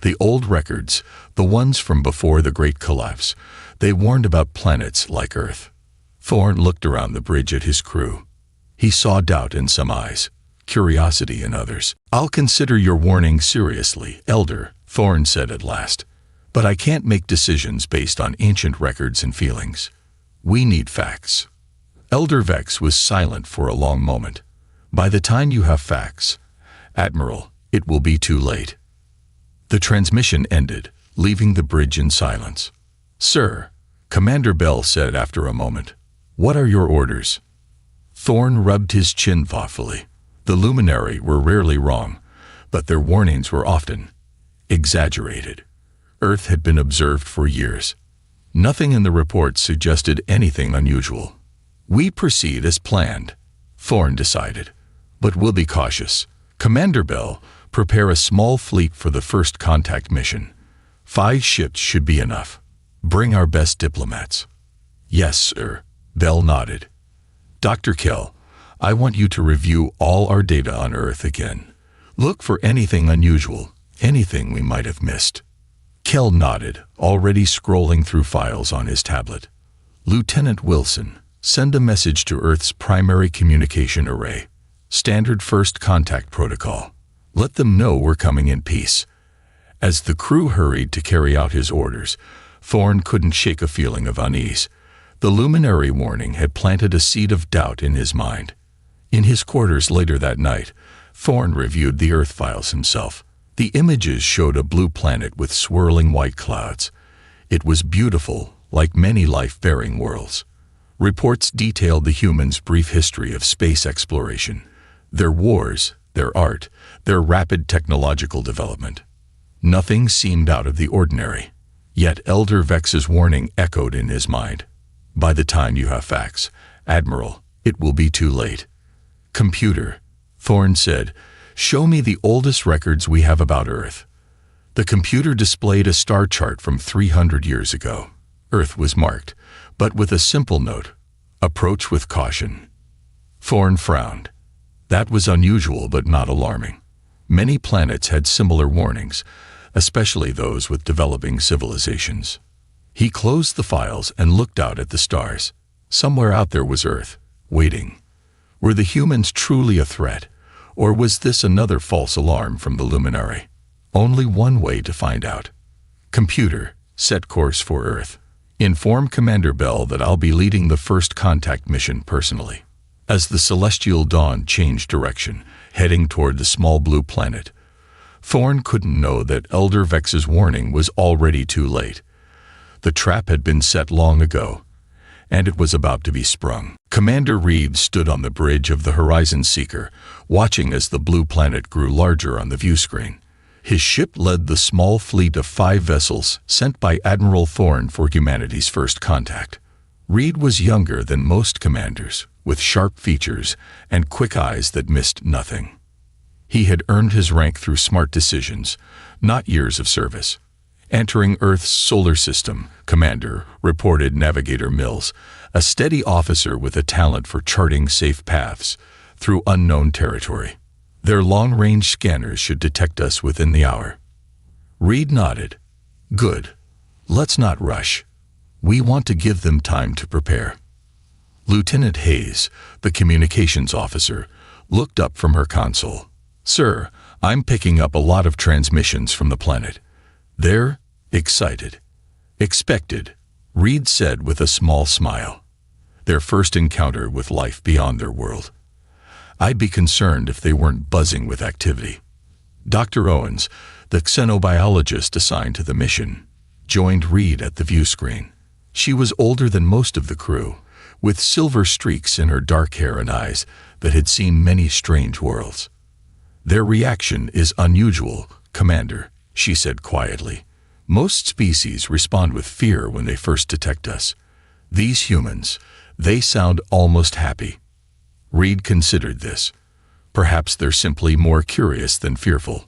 The old records, the ones from before the Great Collapse, they warned about planets like Earth. Thorn looked around the bridge at his crew. He saw doubt in some eyes, curiosity in others. I'll consider your warning seriously, Elder, Thorn said at last. But I can't make decisions based on ancient records and feelings. We need facts. Elder Vex was silent for a long moment. By the time you have facts, Admiral, it will be too late. The transmission ended, leaving the bridge in silence. Sir, Commander Bell said after a moment, what are your orders? Thorn rubbed his chin thoughtfully. The Luminary were rarely wrong, but their warnings were often exaggerated. Earth had been observed for years. Nothing in the reports suggested anything unusual. We proceed as planned, Thorn decided, but we'll be cautious. Commander Bell, prepare a small fleet for the first contact mission. 5 ships should be enough. Bring our best diplomats. Yes, sir, Bell nodded. Dr. Kell, I want you to review all our data on Earth again. Look for anything unusual, anything we might have missed. Kell nodded, already scrolling through files on his tablet. Lieutenant Wilson, send a message to Earth's primary communication array. Standard first contact protocol. Let them know we're coming in peace. As the crew hurried to carry out his orders, Thorn couldn't shake a feeling of unease. The Luminary warning had planted a seed of doubt in his mind. In his quarters later that night, Thorn reviewed the Earth files himself. The images showed a blue planet with swirling white clouds. It was beautiful, like many life-bearing worlds. Reports detailed the humans' brief history of space exploration, their wars, their art, their rapid technological development. Nothing seemed out of the ordinary. Yet Elder Vex's warning echoed in his mind. By the time you have facts, Admiral, it will be too late. Computer, Thorn said, show me the oldest records we have about Earth. The computer displayed a star chart from 300 years ago. Earth was marked, but with a simple note, approach with caution. Thorn frowned. That was unusual but not alarming. Many planets had similar warnings, especially those with developing civilizations. He closed the files and looked out at the stars. Somewhere out there was Earth, waiting. Were the humans truly a threat, or was this another false alarm from the Luminary? Only one way to find out. Computer, set course for Earth. Inform Commander Bell that I'll be leading the first contact mission personally. As the celestial dawn changed direction, heading toward the small blue planet, Thorn couldn't know that Elder Vex's warning was already too late. The trap had been set long ago, and it was about to be sprung. Commander Reed stood on the bridge of the Horizon Seeker, watching as the blue planet grew larger on the view screen. His ship led the small fleet of 5 vessels sent by Admiral Thorn for humanity's first contact. Reed was younger than most commanders, with sharp features and quick eyes that missed nothing. He had earned his rank through smart decisions, not years of service. Entering Earth's solar system, Commander, reported Navigator Mills, a steady officer with a talent for charting safe paths through unknown territory. Their long-range scanners should detect us within the hour. Reed nodded. Good. Let's not rush. We want to give them time to prepare. Lieutenant Hayes, the communications officer, looked up from her console. Sir, I'm picking up a lot of transmissions from the planet. They're excited. Expected, Reed said with a small smile. Their first encounter with life beyond their world. I'd be concerned if they weren't buzzing with activity. Dr. Owens, the xenobiologist assigned to the mission, joined Reed at the view screen. She was older than most of the crew, with silver streaks in her dark hair and eyes that had seen many strange worlds. Their reaction is unusual, Commander, she said quietly. Most species respond with fear when they first detect us. These humans, they sound almost happy. Reed considered this. Perhaps they're simply more curious than fearful.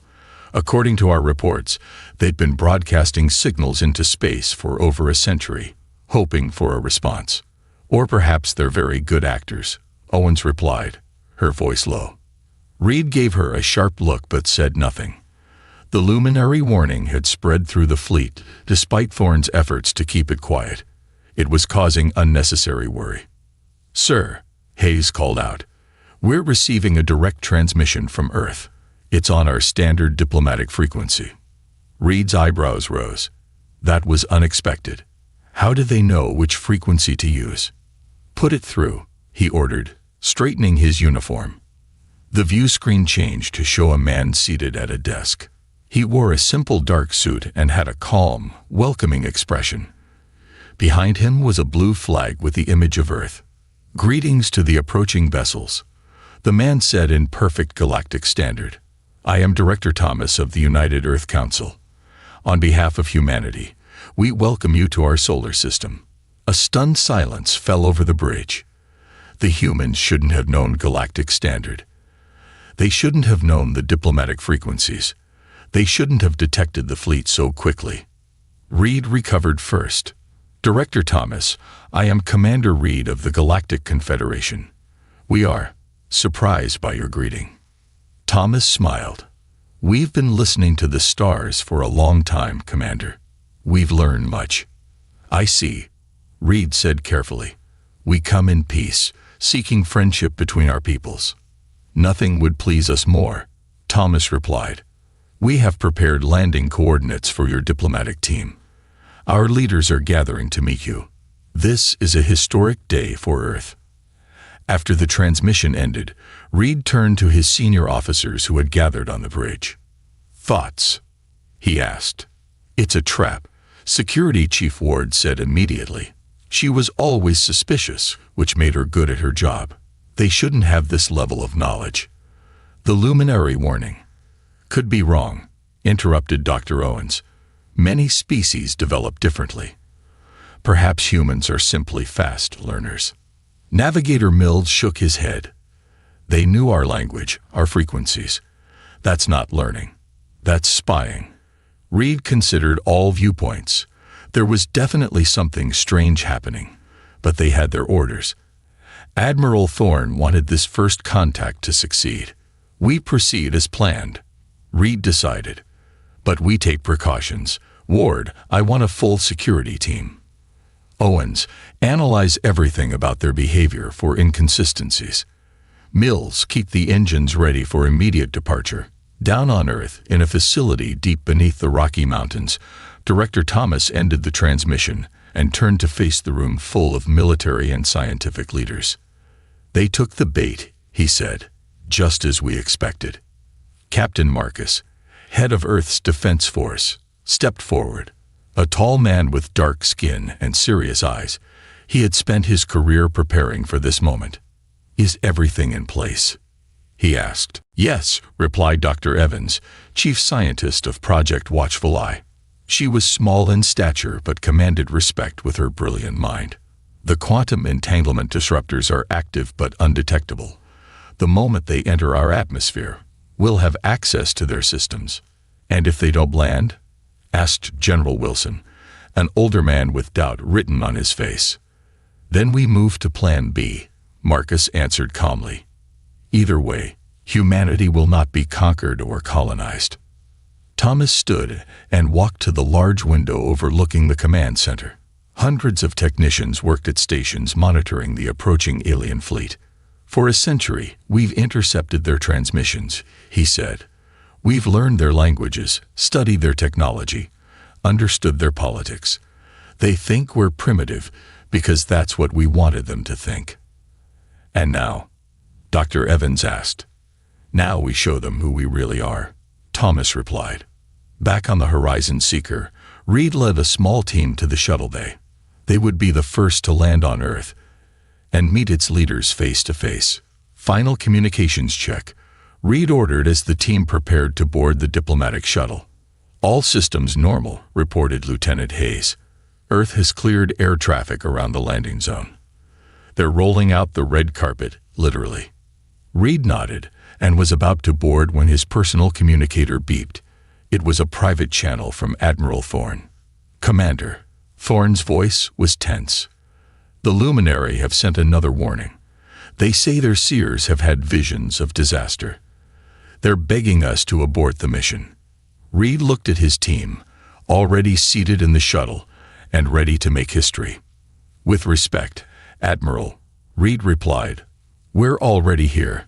According to our reports, they'd been broadcasting signals into space for over a century, hoping for a response. Or perhaps they're very good actors, Owens replied, her voice low. Reed gave her a sharp look but said nothing. The luminary warning had spread through the fleet, despite Thorne's efforts to keep it quiet. It was causing unnecessary worry. "Sir," Hayes called out, "we're receiving a direct transmission from Earth. It's on our standard diplomatic frequency." Reed's eyebrows rose. That was unexpected. How did they know which frequency to use? "Put it through," he ordered, straightening his uniform. The view screen changed to show a man seated at a desk. He wore a simple dark suit and had a calm, welcoming expression. Behind him was a blue flag with the image of Earth. "Greetings to the approaching vessels," the man said in perfect galactic standard. "I am Director Thomas of the United Earth Council. On behalf of humanity, we welcome you to our solar system." A stunned silence fell over the bridge. The humans shouldn't have known galactic standard. They shouldn't have known the diplomatic frequencies. They shouldn't have detected the fleet so quickly. Reed recovered first. "Director Thomas, I am Commander Reed of the Galactic Confederation. We are surprised by your greeting." Thomas smiled. "We've been listening to the stars for a long time, Commander. We've learned much." "I see," Reed said carefully. "We come in peace, seeking friendship between our peoples." "Nothing would please us more," Thomas replied. "We have prepared landing coordinates for your diplomatic team. Our leaders are gathering to meet you. This is a historic day for Earth." After the transmission ended, Reed turned to his senior officers who had gathered on the bridge. "Thoughts?" he asked. "It's a trap," Security Chief Ward said immediately. She was always suspicious, which made her good at her job. They shouldn't have this level of knowledge. "The luminary warning." "Could be wrong," interrupted Dr. Owens. "Many species develop differently. Perhaps humans are simply fast learners." Navigator Mills shook his head. "They knew our language, our frequencies. That's not learning. That's spying." Reed considered all viewpoints. There was definitely something strange happening, but they had their orders. Admiral Thorne wanted this first contact to succeed. "We proceed as planned," Reed decided. "But we take precautions. Ward, I want a full security team." Owens, analyze everything about their behavior for inconsistencies. Mills, keep the engines ready for immediate departure. Down on Earth, in a facility deep beneath the Rocky Mountains, Director Thomas ended the transmission and turned to face the room full of military and scientific leaders. "They took the bait," he said, "just as we expected." Captain Marcus, head of Earth's Defense Force, stepped forward. A tall man with dark skin and serious eyes. He had spent his career preparing for this moment. "Is everything in place?" he asked. "Yes," replied Dr. Evans, chief scientist of Project Watchful Eye. She was small in stature but commanded respect with her brilliant mind. "The quantum entanglement disruptors are active but undetectable. The moment they enter our atmosphere, we'll have access to their systems." "And if they don't land?" asked General Wilson, an older man with doubt written on his face. "Then we move to Plan B," Marcus answered calmly. "Either way, humanity will not be conquered or colonized." Thomas stood and walked to the large window overlooking the command center. Hundreds of technicians worked at stations monitoring the approaching alien fleet. "For a century, we've intercepted their transmissions," he said. "We've learned their languages, studied their technology, understood their politics. They think we're primitive because that's what we wanted them to think." "And now?" Dr. Evans asked. "Now we show them who we really are," Thomas replied. Back on the Horizon Seeker, Reed led a small team to the shuttle bay. They would be the first to land on Earth and meet its leaders face to face. Final communications check, Reed ordered as the team prepared to board the diplomatic shuttle. "All systems normal," reported Lieutenant Hayes. "Earth has cleared air traffic around the landing zone. They're rolling out the red carpet, literally. Reed nodded and was about to board when his personal communicator beeped. It was a private channel from Admiral Thorn. "Commander." Thorn's voice was tense. "The Luminary have sent another warning. They say their seers have had visions of disaster. They're begging us to abort the mission." Reed looked at his team, already seated in the shuttle and ready to make history. "With respect, Admiral," Reed replied, "we're already here.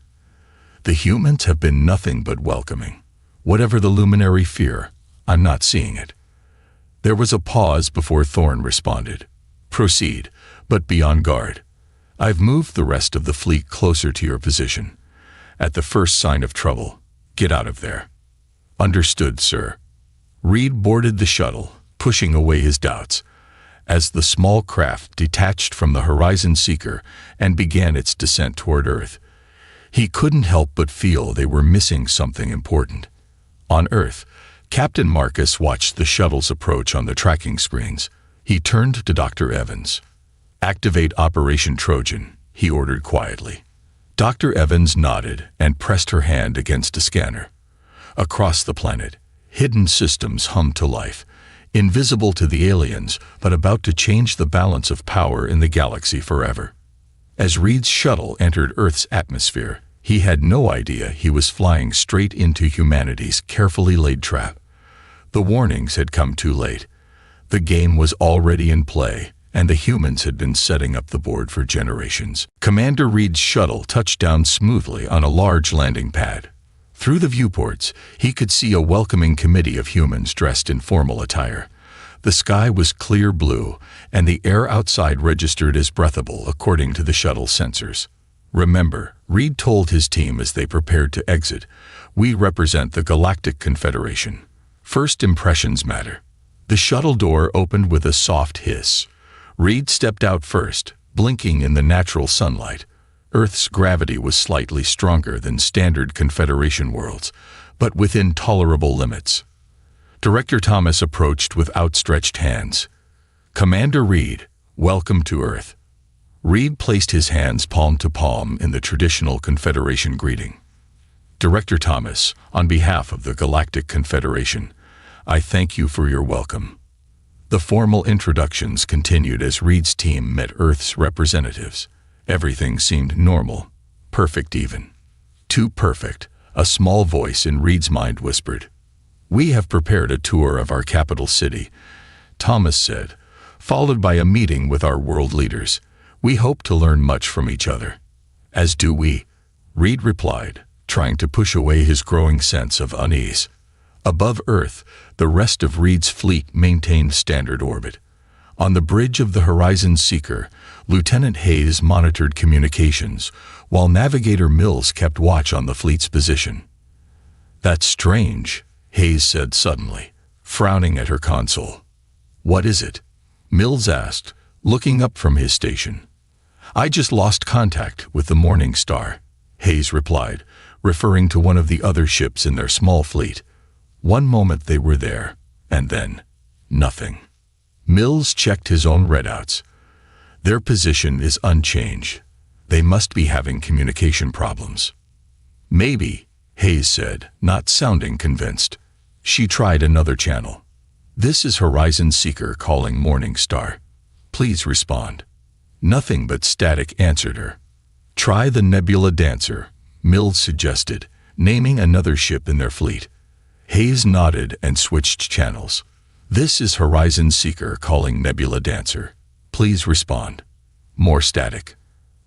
The humans have been nothing but welcoming. Whatever the Luminary fear, I'm not seeing it." There was a pause before Thorn responded. "Proceed, but be on guard. I've moved the rest of the fleet closer to your position. At the first sign of trouble, get out of there." "Understood, sir." Reed boarded the shuttle, pushing away his doubts, as the small craft detached from the Horizon Seeker and began its descent toward Earth. He couldn't help but feel they were missing something important. On Earth, Captain Marcus watched the shuttle's approach on the tracking screens. He turned to Dr. Evans. "Activate Operation Trojan," he ordered quietly. Dr. Evans nodded and pressed her hand against a scanner. Across the planet, hidden systems hummed to life, invisible to the aliens, but about to change the balance of power in the galaxy forever. As Reed's shuttle entered Earth's atmosphere, he had no idea he was flying straight into humanity's carefully laid trap. The warnings had come too late. The game was already in play, and the humans had been setting up the board for generations. Commander Reed's shuttle touched down smoothly on a large landing pad. Through the viewports, he could see a welcoming committee of humans dressed in formal attire. The sky was clear blue, and the air outside registered as breathable according to the shuttle's sensors. "Remember," Reed told his team as they prepared to exit, "we represent the Galactic Confederation. First impressions matter." The shuttle door opened with a soft hiss. Reed stepped out first, blinking in the natural sunlight. Earth's gravity was slightly stronger than standard Confederation worlds, but within tolerable limits. Director Thomas approached with outstretched hands. "Commander Reed, welcome to Earth." Reed placed his hands palm to palm in the traditional Confederation greeting. "Director Thomas, on behalf of the Galactic Confederation, I thank you for your welcome." The formal introductions continued as Reed's team met Earth's representatives. Everything seemed normal, perfect even. Too perfect, a small voice in Reed's mind whispered. "We have prepared a tour of our capital city," Thomas said, "followed by a meeting with our world leaders. We hope to learn much from each other." "As do we," Reed replied, trying to push away his growing sense of unease. Above Earth, the rest of Reed's fleet maintained standard orbit. On the bridge of the Horizon Seeker, Lieutenant Hayes monitored communications, while Navigator Mills kept watch on the fleet's position. "That's strange," Hayes said suddenly, frowning at her console. "What is it?" Mills asked, looking up from his station. "I just lost contact with the Morning Star," Hayes replied, referring to one of the other ships in their small fleet. One moment they were there, and then nothing. Mills checked his own readouts. "Their position is unchanged. They must be having communication problems." "Maybe," Hayes said, not sounding convinced. She tried another channel. "This is Horizon Seeker calling Morning Star. Please respond." Nothing but static answered her. "Try the Nebula Dancer," Mills suggested, naming another ship in their fleet. Hayes nodded and switched channels. "This is Horizon Seeker calling Nebula Dancer. Please respond." More static.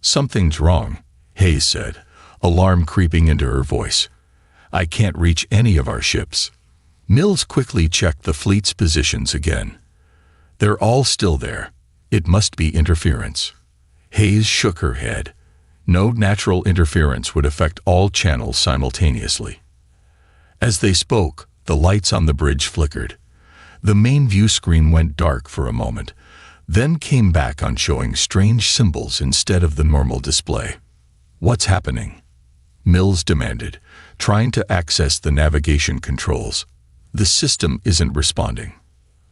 "Something's wrong," Hayes said, alarm creeping into her voice. "I can't reach any of our ships." Mills quickly checked the fleet's positions again. "They're all still there. It must be interference." Hayes shook her head. No natural interference would affect all channels simultaneously. As they spoke, the lights on the bridge flickered. The main view screen went dark for a moment, then came back on showing strange symbols instead of the normal display. "What's happening?" Mills demanded, trying to access the navigation controls. "The system isn't responding."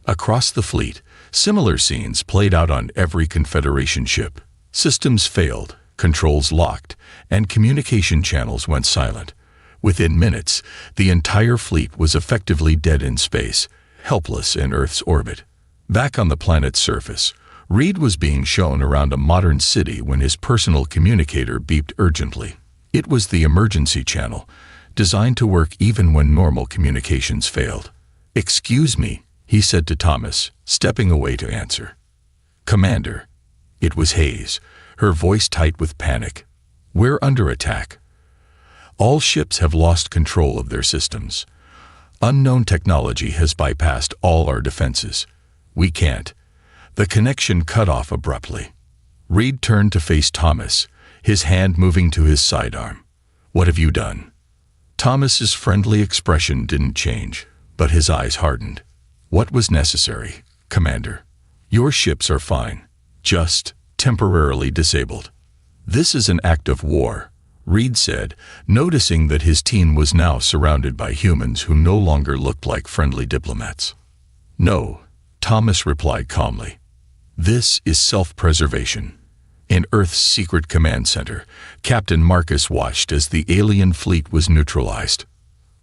Across the fleet, similar scenes played out on every Confederation ship. Systems failed, controls locked, and communication channels went silent. Within minutes, the entire fleet was effectively dead in space, helpless in Earth's orbit. Back on the planet's surface, Reed was being shown around a modern city when his personal communicator beeped urgently. It was the emergency channel, designed to work even when normal communications failed. "Excuse me," he said to Thomas, stepping away to answer. "Commander." It was Hayes, her voice tight with panic. "We're under attack. All ships have lost control of their systems. Unknown technology has bypassed all our defenses. We can't." The connection cut off abruptly. Reed turned to face Thomas, his hand moving to his sidearm. "What have you done?" Thomas's friendly expression didn't change, but his eyes hardened. "What was necessary, Commander? Your ships are fine, just temporarily disabled." "This is an act of war," Reed said, noticing that his team was now surrounded by humans who no longer looked like friendly diplomats. "No," Thomas replied calmly. "This is self-preservation." In Earth's secret command center, Captain Marcus watched as the alien fleet was neutralized.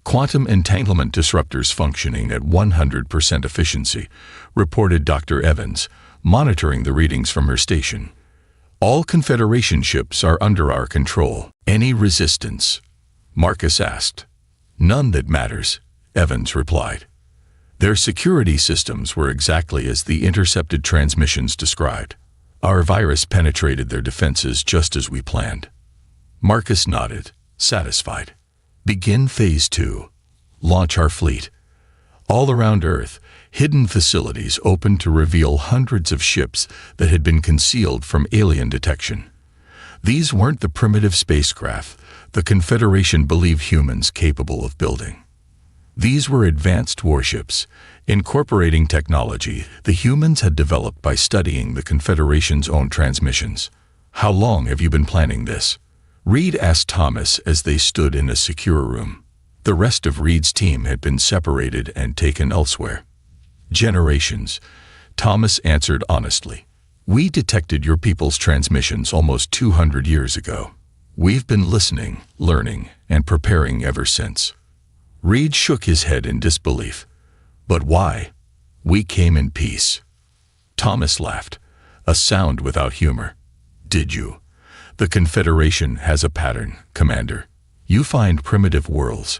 "Quantum entanglement disruptors functioning at 100% efficiency," reported Dr. Evans, monitoring the readings from her station. "All Confederation ships are under our control. Any resistance?" Marcus asked. "None that matters," Evans replied. Their security systems were exactly as the intercepted transmissions described. "Our virus penetrated their defenses just as we planned." Marcus nodded, satisfied. "Begin Phase 2. Launch our fleet." All around Earth, hidden facilities opened to reveal hundreds of ships that had been concealed from alien detection. These weren't the primitive spacecraft the Confederation believed humans capable of building. These were advanced warships, incorporating technology the humans had developed by studying the Confederation's own transmissions. "How long have you been planning this?" Reed asked Thomas as they stood in a secure room. The rest of Reed's team had been separated and taken elsewhere. "Generations," Thomas answered honestly. "We detected your people's transmissions almost 200 years ago. We've been listening, learning, and preparing ever since." Reed shook his head in disbelief. "But why? We came in peace." Thomas laughed, a sound without humor. "Did you? The Confederation has a pattern, Commander. You find primitive worlds,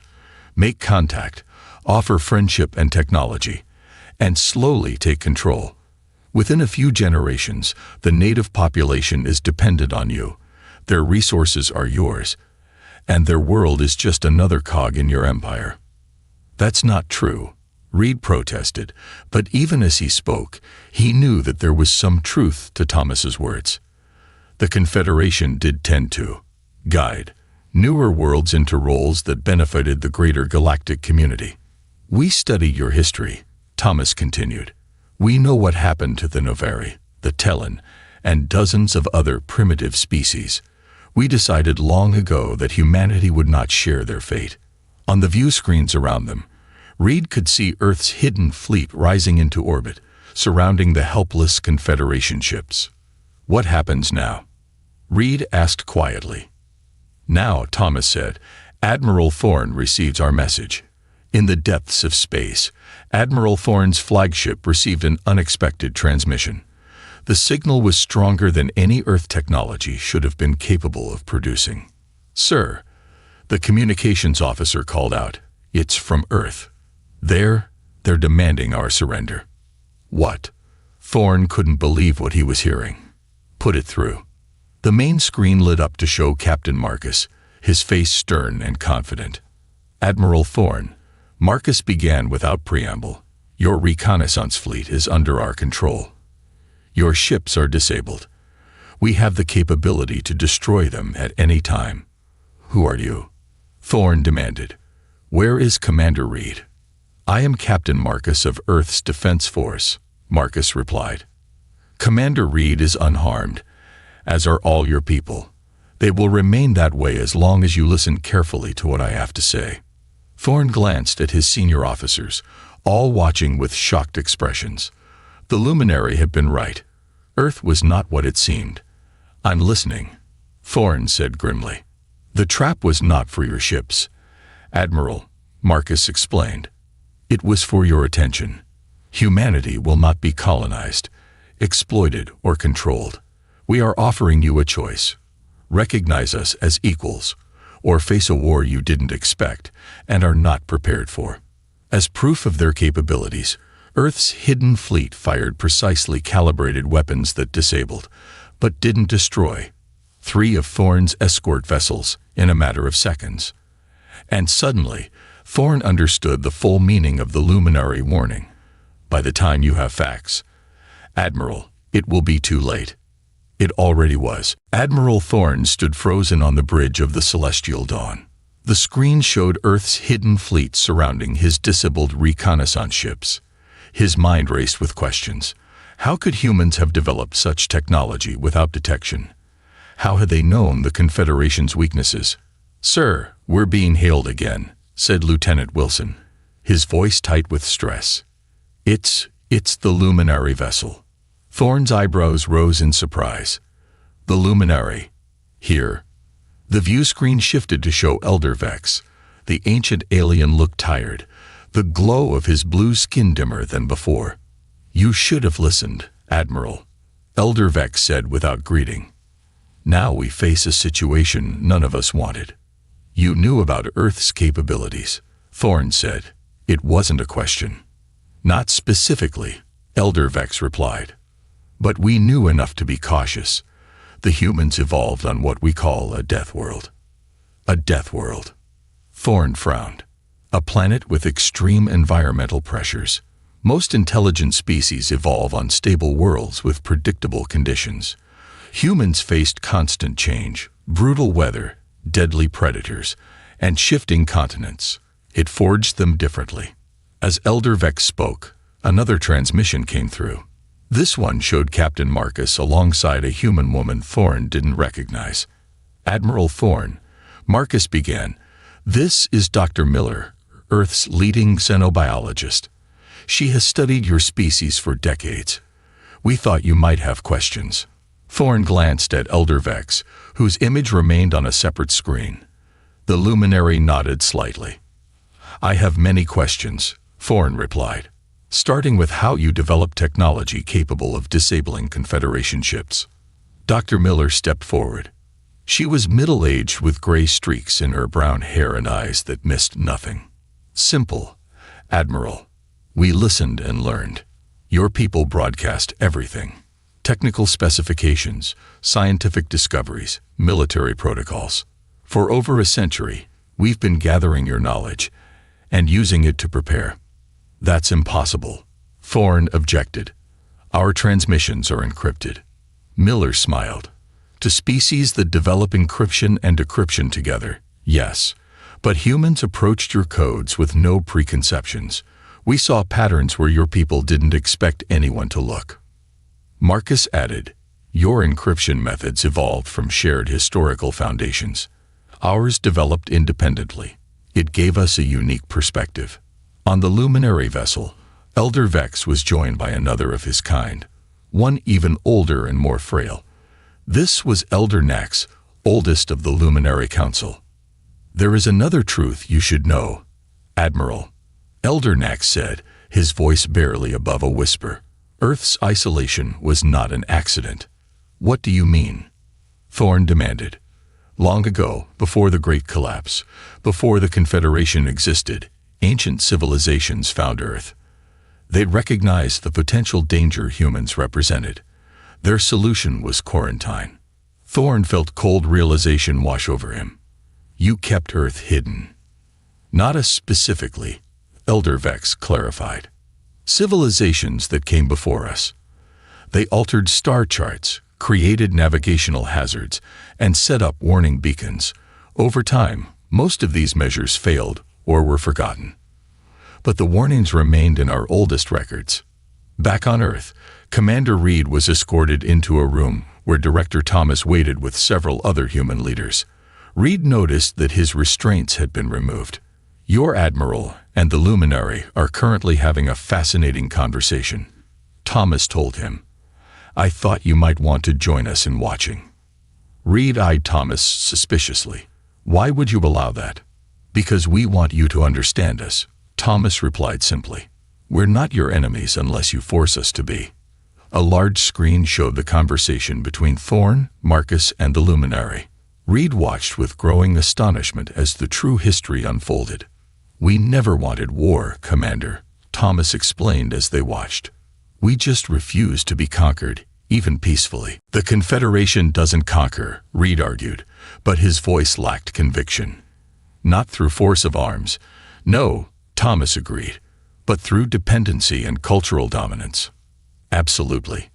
make contact, offer friendship and technology, and slowly take control. Within a few generations, the native population is dependent on you. Their resources are yours, and their world is just another cog in your empire." "That's not true," Reed protested, but even as he spoke, he knew that there was some truth to Thomas's words. The Confederation did tend to guide newer worlds into roles that benefited the greater galactic community. "We study your history," Thomas continued. "We know what happened to the Novari, the Terran, and dozens of other primitive species. We decided long ago that humanity would not share their fate." On the view screens around them, Reed could see Earth's hidden fleet rising into orbit, surrounding the helpless Confederation ships. "What happens now?" Reed asked quietly. "Now," Thomas said, "Admiral Thorne receives our message." In the depths of space, Admiral Thorne's flagship received an unexpected transmission. The signal was stronger than any Earth technology should have been capable of producing. "Sir," the communications officer called out, "it's from Earth. They're demanding our surrender." "What?" Thorne couldn't believe what he was hearing. "Put it through." The main screen lit up to show Captain Marcus, his face stern and confident. "Admiral Thorne," Marcus began without preamble, "your reconnaissance fleet is under our control. Your ships are disabled. We have the capability to destroy them at any time." "Who are you?" Thorne demanded. "Where is Commander Reed?" "I am Captain Marcus of Earth's Defense Force," Marcus replied. "Commander Reed is unharmed, as are all your people. They will remain that way as long as you listen carefully to what I have to say." Thorne glanced at his senior officers, all watching with shocked expressions. The luminary had been right. Earth was not what it seemed. "I'm listening." Thorn said grimly. "The trap was not for your ships, Admiral," Marcus explained. "It was for your attention. Humanity will not be colonized, exploited, or controlled. We are offering you a choice. Recognize us as equals, or face a war you didn't expect and are not prepared for." As proof of their capabilities, Earth's hidden fleet fired precisely calibrated weapons that disabled, but didn't destroy, 3 of Thorn's escort vessels in a matter of seconds. And suddenly, Thorn understood the full meaning of the luminary warning. "By the time you have facts, Admiral, it will be too late." It already was. Admiral Thorn stood frozen on the bridge of the Celestial Dawn. The screen showed Earth's hidden fleet surrounding his disabled reconnaissance ships. His mind raced with questions. How could humans have developed such technology without detection? How had they known the Confederation's weaknesses? "Sir, we're being hailed again," said Lieutenant Wilson, his voice tight with stress. It's the luminary vessel." Thorn's eyebrows rose in surprise. "The luminary? Here?" The view screen shifted to show Elder Vex. The ancient alien looked tired, the glow of his blue skin dimmer than before. "You should have listened, Admiral," Elder Vex said without greeting. "Now we face a situation none of us wanted." "You knew about Earth's capabilities," Thorn said. "It wasn't a question." "Not specifically," Elder Vex replied. "But we knew enough to be cautious. The humans evolved on what we call a death world." "A death world?" Thorn frowned. "A planet with extreme environmental pressures. Most intelligent species evolve on stable worlds with predictable conditions. Humans faced constant change, brutal weather, deadly predators, and shifting continents. It forged them differently." As Elder Vex spoke, another transmission came through. This one showed Captain Marcus alongside a human woman Thorn didn't recognize. "Admiral Thorn," Marcus began, "this is Dr. Miller, Earth's leading xenobiologist. She has studied your species for decades. We thought you might have questions." Thorn glanced at Elder Vex, whose image remained on a separate screen. The luminary nodded slightly. "I have many questions," Thorn replied, "starting with how you developed technology capable of disabling Confederation ships." Dr. Miller stepped forward. She was middle-aged with gray streaks in her brown hair and eyes that missed nothing. "Simple, Admiral. We listened and learned. Your people broadcast everything. Technical specifications, scientific discoveries, military protocols. For over a century, we've been gathering your knowledge and using it to prepare." "That's impossible," Thorn objected. "Our transmissions are encrypted." Miller smiled. "To species that develop encryption and decryption together, yes. But humans approached your codes with no preconceptions. We saw patterns where your people didn't expect anyone to look." Marcus added, "Your encryption methods evolved from shared historical foundations. Ours developed independently. It gave us a unique perspective." On the luminary vessel, Elder Vex was joined by another of his kind, one even older and more frail. This was Elder Nax, oldest of the Luminary Council. "There is another truth you should know, Admiral," Elder Nax said, his voice barely above a whisper. "Earth's isolation was not an accident." "What do you mean?" Thorn demanded. "Long ago, before the Great Collapse, before the Confederation existed, ancient civilizations found Earth. They recognized the potential danger humans represented. Their solution was quarantine." Thorn felt cold realization wash over him. "You kept Earth hidden." "Not us specifically," Elder Vex clarified. "Civilizations that came before us. They altered star charts, created navigational hazards, and set up warning beacons. Over time, most of these measures failed or were forgotten. But the warnings remained in our oldest records." Back on Earth, Commander Reed was escorted into a room where Director Thomas waited with several other human leaders. Reed noticed that his restraints had been removed. "Your Admiral and the Luminary are currently having a fascinating conversation," Thomas told him. "I thought you might want to join us in watching." Reed eyed Thomas suspiciously. "Why would you allow that?" "Because we want you to understand us," Thomas replied simply. "We're not your enemies unless you force us to be." A large screen showed the conversation between Thorn, Marcus, and the luminary. Reed watched with growing astonishment as the true history unfolded. "We never wanted war, Commander," Thomas explained as they watched. "We just refused to be conquered, even peacefully." "The Confederation doesn't conquer," Reed argued, but his voice lacked conviction. "Not through force of arms." "No," Thomas agreed, "but through dependency and cultural dominance." "Absolutely.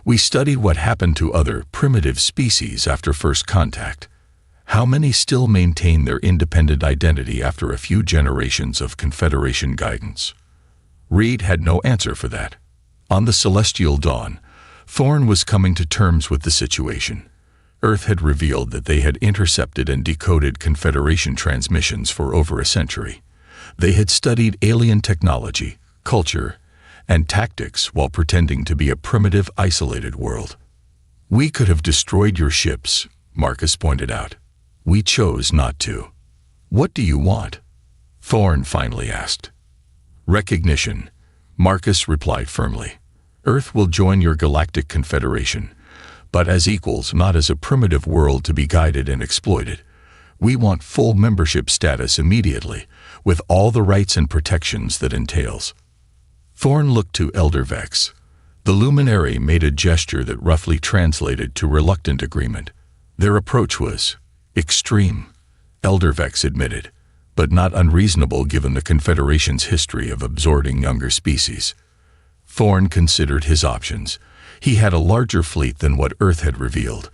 We studied what happened to other primitive species after first contact. How many still maintain their independent identity after a few generations of Confederation guidance?" Reed had no answer for that. On the celestial dawn, Thorn was coming to terms with the situation. Earth had revealed that they had intercepted and decoded Confederation transmissions for over a century. They had studied alien technology, culture, and tactics while pretending to be a primitive, isolated world. "We could have destroyed your ships," Marcus pointed out. "We chose not to." "What do you want?" Thorn finally asked. "Recognition," Marcus replied firmly. "Earth will join your galactic confederation, but as equals, not as a primitive world to be guided and exploited. We want full membership status immediately, with all the rights and protections that entails." Thorn looked to Elder Vex. The luminary made a gesture that roughly translated to reluctant agreement. Their approach was extreme, Elder Vex admitted, but not unreasonable given the Confederation's history of absorbing younger species. Thorn considered his options. He had a larger fleet than what Earth had revealed,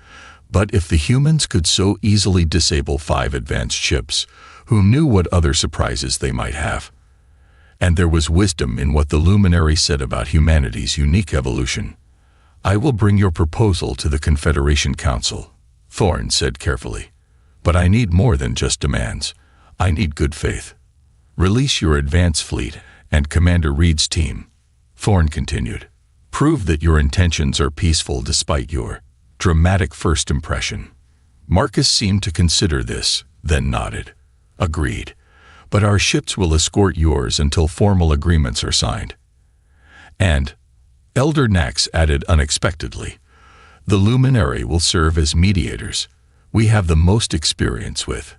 but if the humans could so easily disable 5 advanced ships, who knew what other surprises they might have? And there was wisdom in what the luminary said about humanity's unique evolution. "I will bring your proposal to the Confederation Council," Thorn said carefully. "But I need more than just demands. I need good faith. Release your advance fleet and Commander Reed's team," Thorn continued. "Prove that your intentions are peaceful despite your dramatic first impression." Marcus seemed to consider this, then nodded. "Agreed. But our ships will escort yours until formal agreements are signed." And, Elder Nax added unexpectedly, "The luminary will serve as mediators. We have the most experience with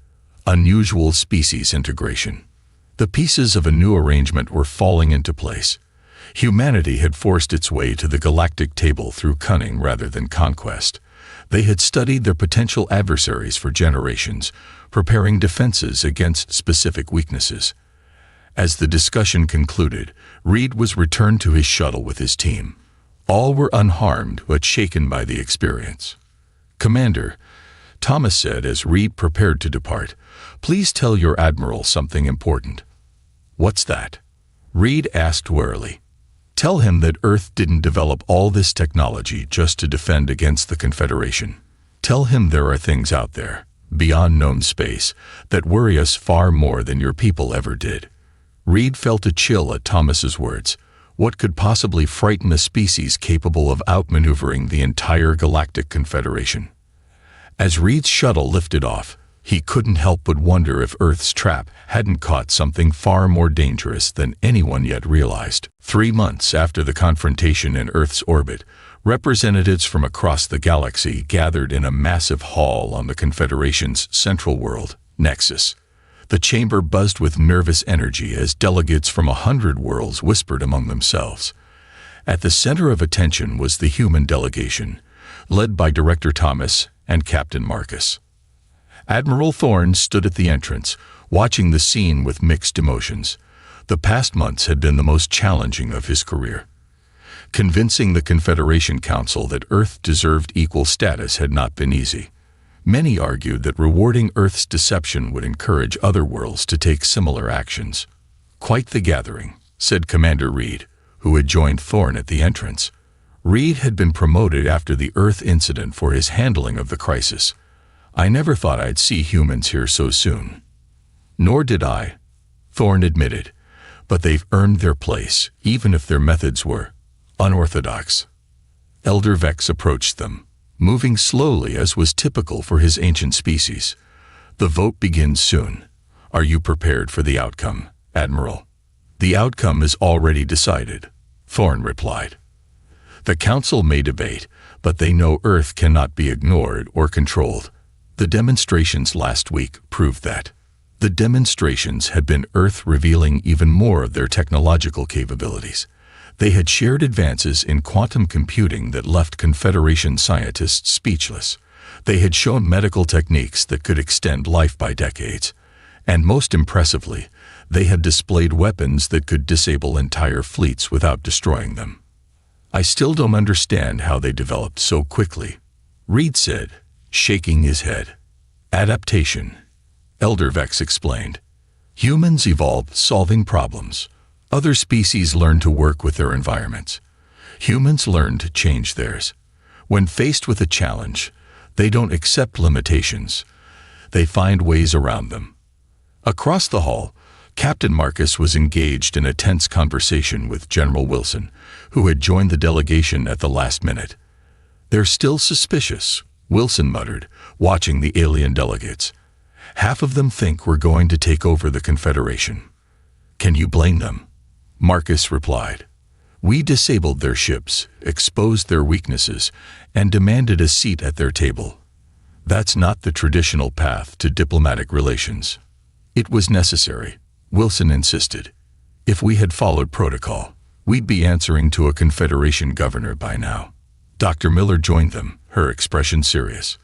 unusual species integration." The pieces of a new arrangement were falling into place. Humanity had forced its way to the galactic table through cunning rather than conquest. They had studied their potential adversaries for generations, preparing defenses against specific weaknesses. As the discussion concluded, Reed was returned to his shuttle with his team. All were unharmed but shaken by the experience. "Commander," Thomas said as Reed prepared to depart, "please tell your admiral something important." "What's that?" Reed asked warily. "Tell him that Earth didn't develop all this technology just to defend against the Confederation. Tell him there are things out there, beyond known space, that worry us far more than your people ever did." Reed felt a chill at Thomas's words. What could possibly frighten a species capable of outmaneuvering the entire Galactic Confederation? As Reed's shuttle lifted off, he couldn't help but wonder if Earth's trap hadn't caught something far more dangerous than anyone yet realized. 3 months after the confrontation in Earth's orbit, representatives from across the galaxy gathered in a massive hall on the Confederation's central world, Nexus. The chamber buzzed with nervous energy as delegates from 100 worlds whispered among themselves. At the center of attention was the human delegation, led by Director Thomas and Captain Marcus. Admiral Thorn stood at the entrance, watching the scene with mixed emotions. The past months had been the most challenging of his career. Convincing the Confederation Council that Earth deserved equal status had not been easy. Many argued that rewarding Earth's deception would encourage other worlds to take similar actions. "Quite the gathering," said Commander Reed, who had joined Thorn at the entrance. Reed had been promoted after the Earth incident for his handling of the crisis. "I never thought I'd see humans here so soon." "Nor did I," Thorn admitted, "but they've earned their place, even if their methods were unorthodox." Elder Vex approached them. moving slowly as was typical for his ancient species. The vote begins soon. Are you prepared for the outcome, Admiral? The outcome is already decided, Thorne replied. The Council may debate, but they know Earth cannot be ignored or controlled. The demonstrations last week proved that. The demonstrations had been Earth revealing even more of their technological capabilities. They had shared advances in quantum computing that left Confederation scientists speechless. They had shown medical techniques that could extend life by decades. And most impressively, they had displayed weapons that could disable entire fleets without destroying them. I still don't understand how they developed so quickly, Reed said, shaking his head. Adaptation, Elder Vex explained. Humans evolved solving problems. Other species learned to work with their environments. Humans learned to change theirs. When faced with a challenge, they don't accept limitations. They find ways around them. Across the hall, Captain Marcus was engaged in a tense conversation with General Wilson, who had joined the delegation at the last minute. They're still suspicious, Wilson muttered, watching the alien delegates. Half of them think we're going to take over the Confederation. Can you blame them? Marcus replied. We disabled their ships, exposed their weaknesses, and demanded a seat at their table. That's not the traditional path to diplomatic relations. It was necessary, Wilson insisted. If we had followed protocol, we'd be answering to a Confederation governor by now. Dr. Miller joined them, her expression serious.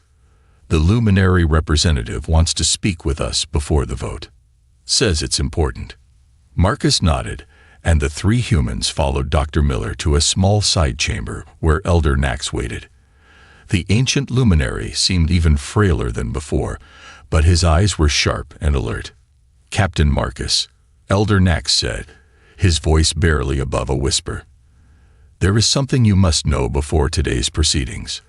The luminary representative wants to speak with us before the vote. Says it's important. Marcus nodded, and the three humans followed Dr. Miller to a small side chamber where Elder Nax waited. The ancient luminary seemed even frailer than before, but his eyes were sharp and alert. Captain Marcus, Elder Nax said, his voice barely above a whisper. There is something you must know before today's proceedings.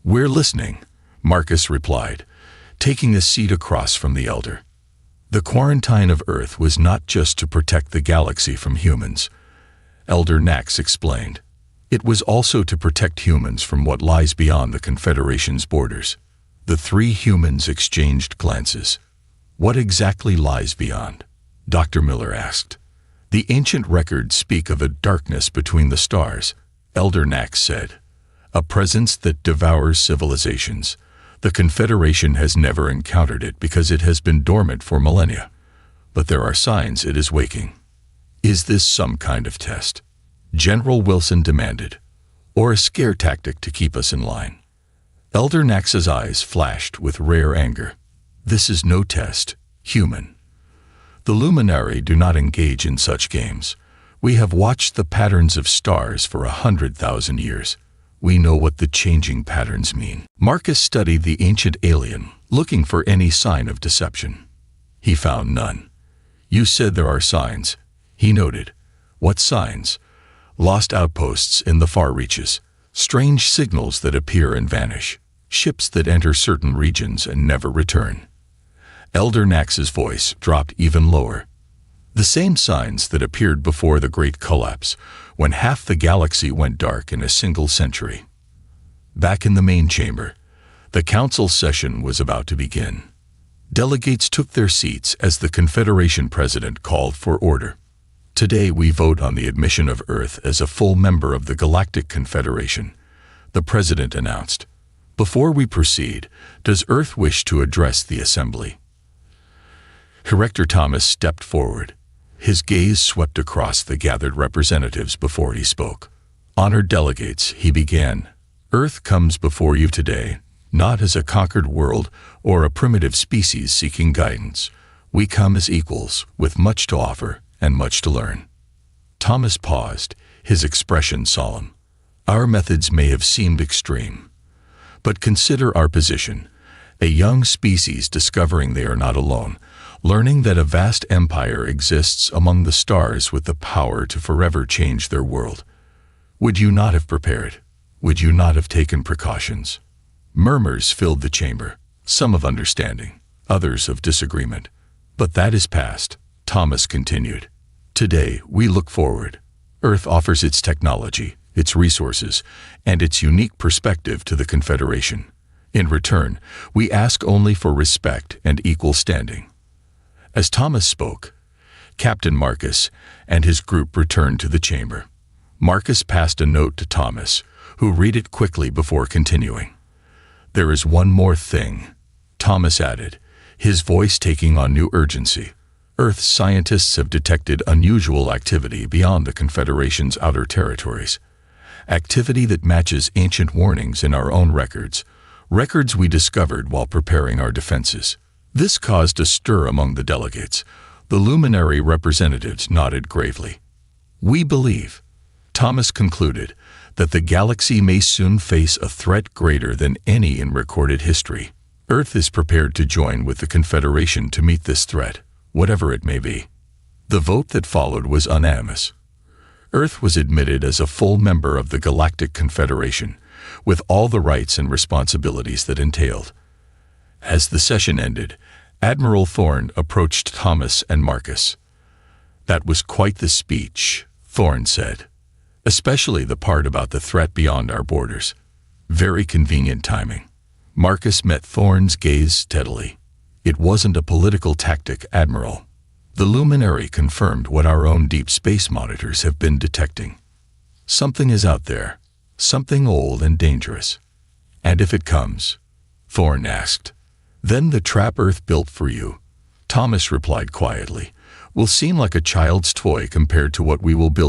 We're listening, Marcus replied, taking a seat across from the elder. The quarantine of Earth was not just to protect the galaxy from humans, Elder Nax explained. It was also to protect humans from what lies beyond the Confederation's borders. The three humans exchanged glances. What exactly lies beyond? Dr. Miller asked. The ancient records speak of a darkness between the stars, Elder Nax said. A presence that devours civilizations. The Confederation has never encountered it because it has been dormant for millennia. But there are signs it is waking. Is this some kind of test? General Wilson demanded. Or a scare tactic to keep us in line? Elder Nax's eyes flashed with rare anger. This is no test, human. The Luminari do not engage in such games. We have watched the patterns of stars for 100,000 years. We know what the changing patterns mean. Marcus studied the ancient alien, looking for any sign of deception. He found none. You said there are signs, he noted. What signs? Lost outposts in the far reaches, strange signals that appear and vanish, ships that enter certain regions and never return. Elder Nax's voice dropped even lower. The same signs that appeared before the Great Collapse, when half the galaxy went dark in a single century. Back in the main chamber, the council session was about to begin. Delegates took their seats as the Confederation president called for order. Today we vote on the admission of Earth as a full member of the Galactic Confederation, the president announced. Before we proceed, does Earth wish to address the assembly? Director Thomas stepped forward. His gaze swept across the gathered representatives before he spoke. Honored delegates, he began. Earth comes before you today, not as a conquered world or a primitive species seeking guidance. We come as equals, with much to offer and much to learn. Thomas paused, his expression solemn. Our methods may have seemed extreme, but consider our position. A young species discovering they are not alone, learning that a vast empire exists among the stars with the power to forever change their world. Would you not have prepared? Would you not have taken precautions? Murmurs filled the chamber, some of understanding, others of disagreement. But that is past, Thomas continued. Today we look forward. Earth offers its technology, its resources, and its unique perspective to the Confederation. In return, we ask only for respect and equal standing." As Thomas spoke, Captain Marcus and his group returned to the chamber. Marcus passed a note to Thomas, who read it quickly before continuing. "There is one more thing," Thomas added, his voice taking on new urgency. "Earth scientists have detected unusual activity beyond the Confederation's outer territories. Activity that matches ancient warnings in our own records we discovered while preparing our defenses." This caused a stir among the delegates. The luminary representatives nodded gravely. "We believe," Thomas concluded, "that the galaxy may soon face a threat greater than any in recorded history. Earth is prepared to join with the Confederation to meet this threat, whatever it may be." The vote that followed was unanimous. Earth was admitted as a full member of the Galactic Confederation, with all the rights and responsibilities that entailed. As the session ended, Admiral Thorne approached Thomas and Marcus. "That was quite the speech," Thorne said, "especially the part about the threat beyond our borders. Very convenient timing." Marcus met Thorne's gaze steadily. "It wasn't a political tactic, Admiral. The luminary confirmed what our own deep space monitors have been detecting. Something is out there, something old and dangerous. And if it comes," Thorne asked, "then the trap Earth built for you," Thomas replied quietly, "will seem like a child's toy compared to what we will build